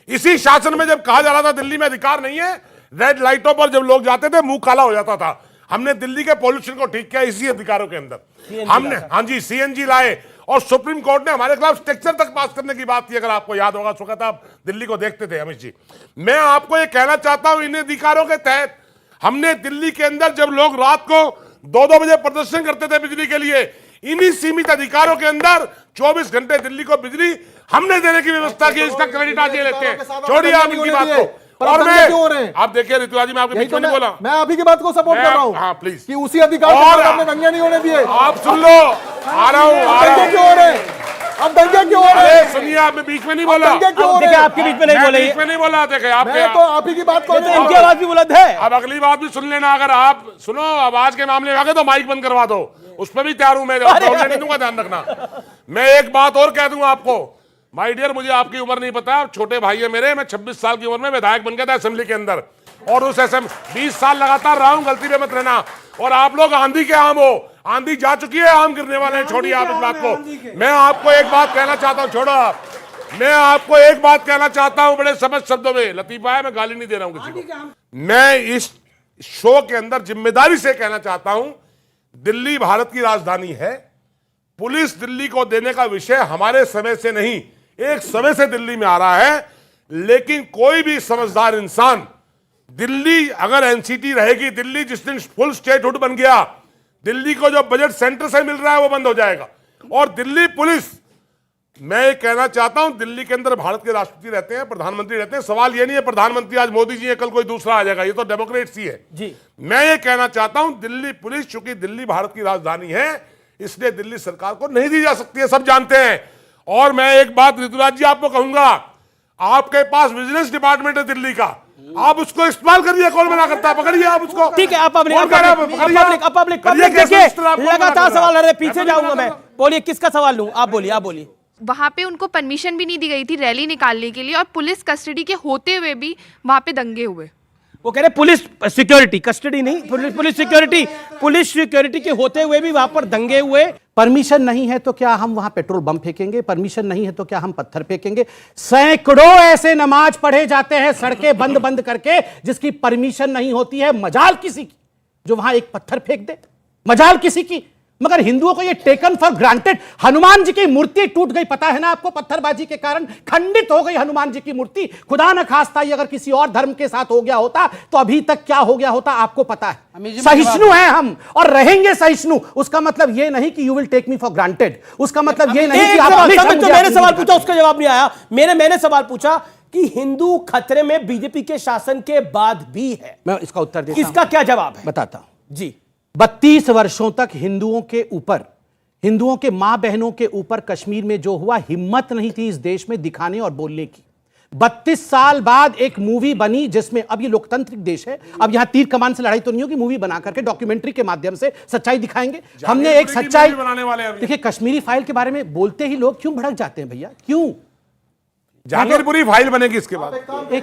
I: इसी शासन में जब कहा जा रहा था दिल्ली में अधिकार नहीं है, रेड लाइटों पर जब लोग जाते थे मुंह काला हो जाता था, हमने दिल्ली के पॉल्यूशन को ठीक किया इसी अधिकारों के अंदर। हमने, हाँ जी, सीएनजी लाए, और सुप्रीम कोर्ट ने हमारे खिलाफ स्ट्रक्चर तक पास करने की बात की, अगर आपको याद होगा। उस वक्त आप दिल्ली को देखते थे अमित जी। मैं आपको यह कहना चाहता हूं, इन अधिकारों के तहत हमने दिल्ली के अंदर जब लोग रात को 2-2 बजे प्रदर्शन करते थे बिजली के लिए, इन्हीं सीमित अधिकारों के अंदर 24 घंटे दिल्ली को बिजली हमने देने की व्यवस्था की। इसका क्रेडिट आज ये लेते हैं, छोड़िए आप इनकी बात को। और मैं, आप देखिए ऋतुराज जी, मैं आपके बीच में नहीं बोला,
K: मैं आप ही की बात को सपोर्ट कर रहा हूं।
I: हाँ प्लीज,
K: कि उसी अधिकार को आपने दंगे नहीं होने दिए।
I: आप सुन लो, आ रहा हूं।
K: दंगे क्यों हो रहे? अब दंगे क्यों हो रहे?
I: सुनिए, आप बीच में नहीं बोला,
A: देखिए आपके बीच में नहीं बोले,
I: बीच में नहीं बोला। देखे आपके,
K: तो आप ही की बात को,
A: इनकी आवाज भी बुलंद है।
I: अब अगली बात भी सुन लेना, अगर आप सुनो आवाज के मामले में आगे तो माइक बंद करवा दो, उस पर भी तैयार हूं मैं, नहीं दूंगा, ध्यान रखना। मैं एक बात और कह दूं आपको, माय डियर, मुझे आपकी उम्र नहीं पता, छोटे भाई है मेरे, मैं 26 साल की उम्र में विधायक बन गया था असेंबली के अंदर, और उस 20 साल लगातार रहा हूं, गलती पे मत रहना। और आप लोग आंधी के आम हो, आंधी जा चुकी है, आम गिरने वाले हैं, छोड़िए आप इस बात को। मैं आपको एक बात कहना चाहता हूं, छोड़ो आप, मैं आपको एक बात कहना चाहता हूं बड़े समझ शब्दों में। लतीफा है, मैं गाली नहीं दे रहा हूं किसी को। मैं इस शो के अंदर जिम्मेदारी से कहना चाहता हूं, दिल्ली भारत की राजधानी है, पुलिस दिल्ली को देने का विषय हमारे समय से नहीं, एक समय से दिल्ली में आ रहा है। लेकिन कोई भी समझदार इंसान, दिल्ली अगर एनसीटी रहेगी, दिल्ली जिस दिन फुल स्टेटहुड बन गया, दिल्ली को जो बजट सेंटर से मिल रहा है वो बंद हो जाएगा। और दिल्ली पुलिस, मैं ये कहना चाहता हूं, दिल्ली के अंदर भारत के राष्ट्रपति रहते हैं, प्रधानमंत्री रहते हैं। सवाल ये नहीं है प्रधानमंत्री आज मोदी जी है, कल कोई दूसरा आ जाएगा, ये तो डेमोक्रेसी है जी। मैं ये कहना चाहता हूं, दिल्ली पुलिस, चूंकि दिल्ली भारत की राजधानी है, इसलिए दिल्ली सरकार को नहीं दी जा सकती है, सब जानते हैं। और मैं एक बात ऋतुराज जी आपको कहूंगा, आपके पास विजिलेंस डिपार्टमेंट है दिल्ली का, आप उसको इस्तेमाल करिए, कौन मना करता है, पकड़िए आप उसको।
A: ठीक है, आप पब्लिक लगातार सवाल आ रहे, पीछे जाऊंगा मैं। बोलिए, किसका सवाल लूं? आप बोलिए, आप बोलिए।
O: वहाँ पे उनको परमिशन भी नहीं दी गई थी रैली निकालने के लिए, और पुलिस कस्टडी के होते हुए भी वहाँ पे दंगे हुए।
A: वो कह रहे पुलिस सिक्योरिटी, कस्टडी नहीं, पुलिस सिक्योरिटी के होते हुए भी वहां पर दंगे हुए।
H: परमिशन नहीं है तो क्या हम वहां पेट्रोल बम फेंकेंगे? परमिशन नहीं है तो क्या हम पत्थर फेंकेंगे? सैकड़ों ऐसे नमाज पढ़े जाते हैं सड़कें बंद बंद करके, जिसकी परमिशन नहीं होती है। मजाल किसी की जो वहां एक पत्थर फेंक दे, मजाल किसी की मगर हिंदुओं को ये taken for granted. Hanuman ji की मूर्ति टूट गई, पता है ना आपको, पत्थरबाजी के कारण खंडित हो गई हनुमान जी की मूर्ति। खुदा न खास्ता ये अगर किसी और धर्म के साथ हो गया होता तो अभी तक क्या हो गया होता आपको पता है। सहिष्णु हैं हम और रहेंगे सहिष्णु। उसका मतलब ये नहीं कि you will take me for granted, उसका मतलब ये नहीं कि आप
A: जो मैंने सवाल पूछा उसका जवाब नहीं आया। मैंने सवाल पूछा कि हिंदू खतरे में बीजेपी के शासन के बाद भी है।
H: मैं इसका उत्तर देता हूं।
A: इसका क्या जवाब है
H: बताता हूं
A: जी।
H: 32 वर्षों तक हिंदुओं के ऊपर, हिंदुओं के मां बहनों के ऊपर कश्मीर में जो हुआ, हिम्मत नहीं थी इस देश में दिखाने और बोलने की। 32 साल बाद एक मूवी बनी जिसमें, अब ये लोकतांत्रिक देश है, अब यहां तीर कमान से लड़ाई तो नहीं होगी, मूवी बना करके डॉक्यूमेंट्री के माध्यम से सच्चाई दिखाएंगे। हमने एक सच्चाई
I: बनाने वाले।
H: देखिए, कश्मीरी फाइल के बारे में बोलते ही लोग क्यों भड़क जाते हैं भैया, क्यों?
I: जहांगीरपुरी फाइल बनेगी इसके बाद।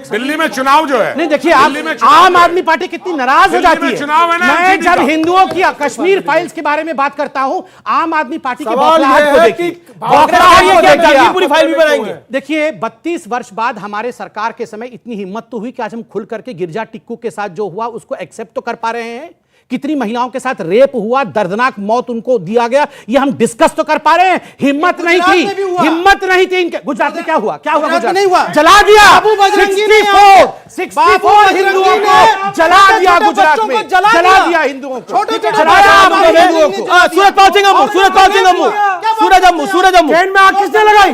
I: दिल्ली में चुनाव जो है,
H: नहीं देखिए, आम आदमी पार्टी कितनी नाराज हो जाती है।
I: चुनाव है ना,
H: मैं जब हिंदुओं की कश्मीर फाइल्स के बारे में बात करता हूं, आम आदमी पार्टी के
A: सवाल
H: बौखलाहट
A: ये
H: को
A: है
H: देखिए,
A: कि
H: बौखलाहट को देखिए,
A: जहांगीरपुरी फाइल भी बनाएंगे।
H: देखिए 32 वर्ष बाद हमारे सरकार के समय इतनी हिम्मत तो हुई कि आज हम खुल करके गिरजा टिक्कू के साथ जो हुआ उसको एक्सेप्ट तो कर पा रहे हैं। कितनी महिलाओं के साथ रेप हुआ, दर्दनाक मौत उनको दिया गया, ये हम डिस्कस तो कर पा रहे हैं। हिम्मत नहीं थी, हिम्मत नहीं थी इनके। गुजरात में क्या हुआ? क्या हुआ गुजरात में? जला दिया 64 हिंदुओं को जला दिया गुजरात में, जला दिया हिंदुओं को, जलाया आपने हिंदुओं को।
A: सूरज अम्मू
J: ट्रेन में आग किसने लगाई?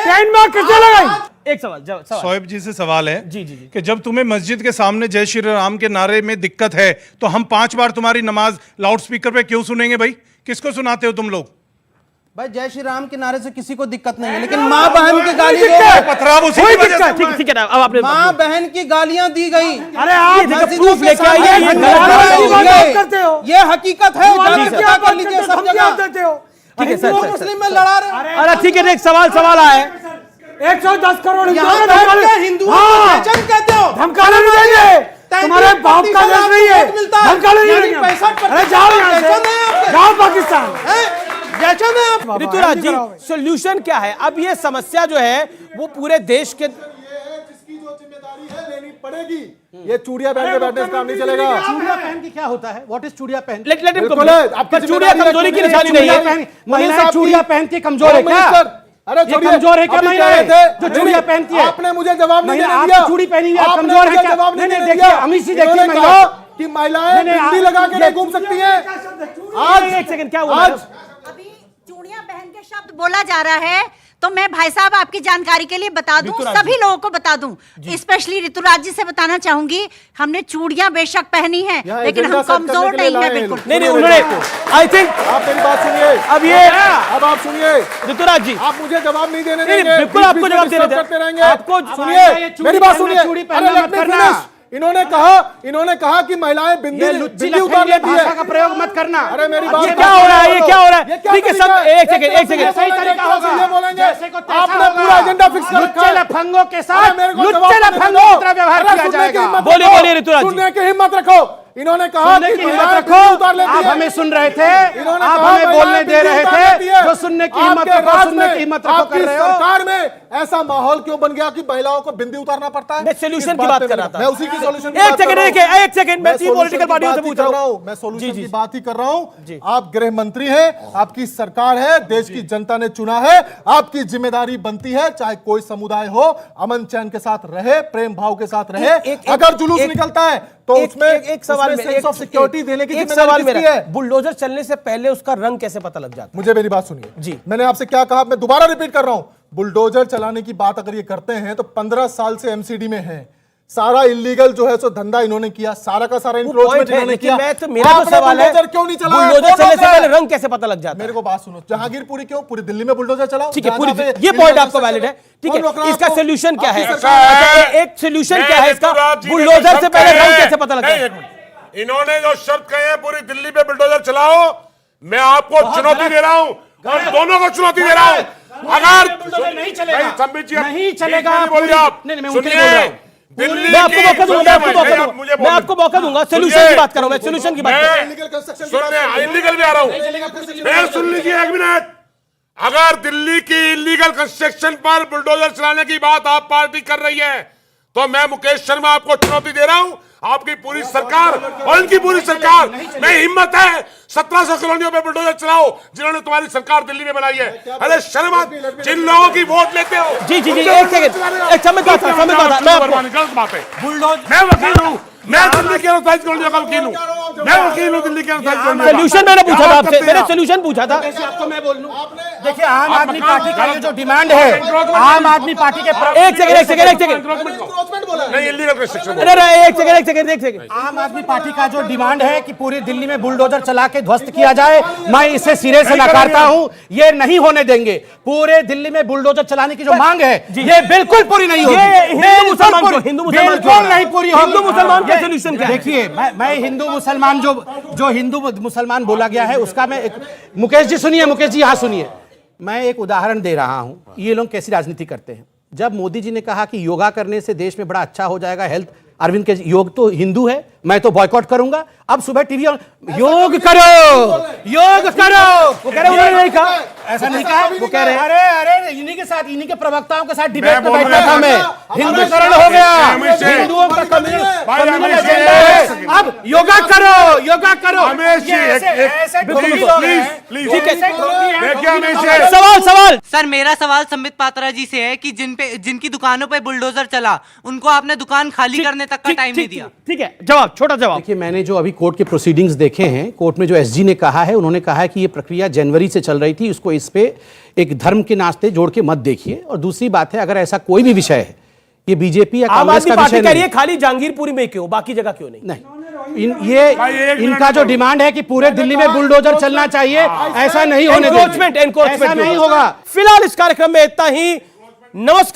J: ट्रेन में आग किसने लगाई?
A: एक सवाल
P: शोएब जी से सवाल है
A: जी
P: कि जब तुम्हें मस्जिद के सामने जय श्री राम के नारे में दिक्कत है तो हम 5 बार तुम्हारी नमाज लाउड स्पीकर पे क्यों सुनेंगे भाई? किसको सुनाते हो तुम लोग?
G: भाई जय श्री राम के नारे से किसी को दिक्कत नहीं है, लेकिन माँ बहन की गाली
P: पथराव उसी की वजह से।
A: ठीक है, अब आपने
G: माँ बहन की गालियां दी गई।
J: अरे आप
A: प्रूफ लेके आइए,
G: ये हकीकत है,
J: क्या कर लीजिए सब जगह।
A: ठीक है सर,
G: मुस्लिम में लड़ा रहे।
A: अरे ठीक है, एक सवाल आया।
J: 110 करोड़
G: हिंदू कहते हो,
J: धमकाने नहीं देंगे, तुम्हारे बाप का देश नहीं है, धमकाने नहीं देंगे। अरे जाओ यहाँ से, जाओ पाकिस्तान।
A: ऋतुराज जी, सोल्यूशन क्या है? अब ये समस्या जो है वो पूरे देश के
K: लेनी पड़ेगी। ये चूड़िया पहन के बैठने से काम नहीं चलेगा।
H: चूड़िया पहन के क्या होता है? व्हाट इज चूड़िया पहन?
A: चूड़िया कमजोरी की निशानी नहीं है।
H: महिलाएं चूड़िया पहनती कमजोर है क्या?
K: अरे
H: कमजोर है क्या महिलाएं जो चूड़िया पहनती है?
K: आपने मुझे जवाब नहीं दिया।
H: आप चूड़ी पहनी है, कमजोर है क्या? नहीं देखिए, अमित जी देखिए, महिला
K: कि महिलाएं बिंदी लगा के नहीं घूम सकती हैं।
A: आज एक सेकंड, क्या हुआ?
Q: अभी चूड़ियां पहन के शब्द बोला जा रहा है, तो मैं भाई साहब आपकी जानकारी के लिए बता दूं, सभी लोगों को बता दूं, स्पेशली ऋतुराज जी से बताना चाहूंगी, हमने चूड़ियां बेशक पहनी हैं, लेकिन हम कमजोर नहीं है बिल्कुल।
A: नहीं, उन्होंने आई थिंक,
K: आप मेरी बात सुनिए। अब आप सुनिए
A: ऋतुराज जी,
K: आप मुझे जवाब नहीं देने देंगे।
A: बिल्कुल आपको जवाब देते रहेंगे।
K: आपको सुनिए, मेरी बात सुनिए। इन्होंने कहा कि महिलाएं बिंदी उतार लेती है।
H: का प्रयोग मत करना।
K: अरे मेरी बात,
A: क्या हो रहा है? ये क्या हो रहा है? ठीक है सब, एक सेकंड,
H: सही तरीका होगा।
K: आपने पूरा एजेंडा फिक्स कर रखा है।
H: लफंगों के साथ लुच्चे लफंगों की तरह व्यवहार किया जाएगा।
A: बोलिए ऋतुराज जी।
K: सुनने की हिम्मत रखो। इन्होंने कहा कि
H: हिम्मत रखो। आप हमें सुन रहे थे, आप हमें बोलने दे रहे थे, जो सुनने की हिम्मत रखो, सुनने की हिम्मत रखो कर रहे हो।
K: सरकार में ऐसा माहौल क्यों बन गया कि महिलाओं को बिंदी उतारना पड़ता है?
A: मैं सोल्यूशन की बात कर रहा था।
K: मैं उसी की सोल्यूशन
A: एक सेकंड, मैं पॉलिटिकल पार्टियों से पूछ रहा हूं।
K: मैं सोल्यूशन की बात ही कर रहा हूं। आप गृह मंत्री हैं, आपकी सरकार है, देश की जनता ने चुना है, आपकी जिम्मेदारी बनती है, चाहे कोई समुदाय हो, अमन चैन के साथ रहे, प्रेम भाव के साथ रहे। अगर जुलूस निकलता है तो उसमें
A: एक सवाल में
K: सेंस ऑफ सिक्योरिटी देने की
A: एक सवाल मेरा है, बुलडोजर चलने से पहले उसका रंग कैसे पता लग जाता?
K: मुझे मेरी बात सुनिए
A: जी।
K: मैंने आपसे क्या कहा, मैं दोबारा रिपीट कर रहा हूं। बुलडोजर चलाने की बात अगर ये करते हैं तो 15 साल से एमसीडी में है। सारा इलीगल जो है सो धंधा इन्होंने किया, सारा का सारा इंक्रोचमेंट इन्होंने किया।
A: मेरा तो सवाल है,
K: क्यों नहीं चला?
A: बुलडोजर चलने से पहले रंग कैसे पता लग जाता?
K: मेरे को बात सुनो, जहांगीरपुरी क्यों? पूरी दिल्ली में बुलडोजर चलाओ।
A: ठीक है, पूरी ये पॉइंट आपका वैलिड है। ठीक है, इसका सोल्यूशन क्या है? एक सोल्यूशन क्या है इसका? बुलडोजर से पहले रंग कैसे पता लगता है?
I: इन्होंने जो शर्त कहे हैं पूरी दिल्ली पे बुलडोजर चलाओ, मैं आपको चुनौती दे रहा हूं और दोनों को चुनौती दे रहा हूं। अगर
H: नहीं चलेगा,
I: संबित जी
H: नहीं चलेगा,
I: बोलिए आप।
H: सुनिए,
I: दिल्ली
A: मैं आपको मौका दूंगा, मैं आपको मौका दूंगा। सोल्यूशन की बात करो, मैं सोल्यूशन की बात
I: सुनने इलीगल भी आ रहा हूं। मैं सुन लीजिए एक मिनट। अगर दिल्ली की इलीगल कंस्ट्रक्शन पर बुलडोजर चलाने की बात आप पार्टी कर रही है तो मैं मुकेश शर्मा आपको चुनौती दे रहा हूं। आपकी पूरी सरकार और इनकी पूरी सरकार में हिम्मत है 1700 कॉलोनियों पे बुलडोजर चलाओ जिन्होंने तुम्हारी सरकार दिल्ली में बनाई है। अरे शर्म आती, जिन लोगों की वोट लेते हो।
A: जी जी जी, एक सेकंड, एक समझ बात
I: गलत बात है। मैं वकील हूँ, मैं दिल्ली के अनसाइज कॉलोनियों का वकील हूँ, मैं वकील हूँ दिल्ली के अनसाइज कॉलोनियों का।
A: सोल्यूशन मैंने पूछा था आपसे, मैंने सोल्यूशन पूछा था।
H: आपको मैं बोल लूं, देखिए आम आदमी पार्टी का ये जो डिमांड है, आम आदमी पार्टी के
A: एक सेकंड
H: एक सेकंड, आम आदमी पार्टी का जो डिमांड है कि पूरी दिल्ली में बुलडोजर चला के ध्वस्त किया जाए, मैं इसे सिरे से नकारता हूं। ये नहीं होने देंगे। पूरे दिल्ली में बुलडोजर चलाने की जो मांग है ये बिल्कुल पूरी नहीं होगी। बिल्कुल नहीं पूरी होगी।
A: हिंदू मुसलमान का सोल्यूशन क्या है?
H: देखिए मैं हिंदू मुसलमान जो हिंदू मुसलमान बोला गया है उसका मैं मुकेश जी सुनिए, मुकेश जी यहाँ सुनिए, मैं एक उदाहरण दे रहा हूं ये लोग कैसी राजनीति करते हैं। जब मोदी जी ने कहा कि योगा करने से देश में बड़ा अच्छा हो जाएगा हेल्थ, अरविंद के योग तो हिंदू है, मैं तो बॉयकॉट करूंगा। अब सुबह टीवी योग करो, योग करो, वो कह रहे उन्होंने नहीं कहा, ऐसा नहीं कहा, वो कह रहे अरे इन्हीं के साथ, इन्हीं के प्रवक्ताओं के साथ डिबेट में बैठा था मैं। हिंदूकरण हो गया, हिंदुओं का कम्युनल एजेंडा है। अब योगा करो, योगा करो।
A: सवाल
R: सर, मेरा सवाल संबित पात्रा जी से है कि जिनकी दुकानों पे बुलडोजर चला उनको आपने दुकान खाली करने तक का टाइम नहीं दिया।
A: ठीक है, जवाब, छोटा जवाब।
H: देखिए मैंने जो अभी कोर्ट के प्रोसीडिंग्स देखे हैं, कोर्ट में जो एसजी ने कहा है, उन्होंने कहा है कि ये प्रक्रिया जनवरी से चल रही थी, उसको इस पे एक धर्म के नाते जोड़ के मत देखिए। और दूसरी बात है, अगर ऐसा कोई भी विषय है, ये बीजेपी या कांग्रेस का विषय नहीं है,
A: खाली जहांगीरपुरी में क्यों, बाकी जगह क्यों
H: नहीं, इनका जो डिमांड है कि पूरे दिल्ली में बुलडोजर चलना चाहिए, ऐसा नहीं होने देंगे, ऐसा नहीं होगा।
A: फिलहाल इस कार्यक्रम में इतना ही। नमस्कार।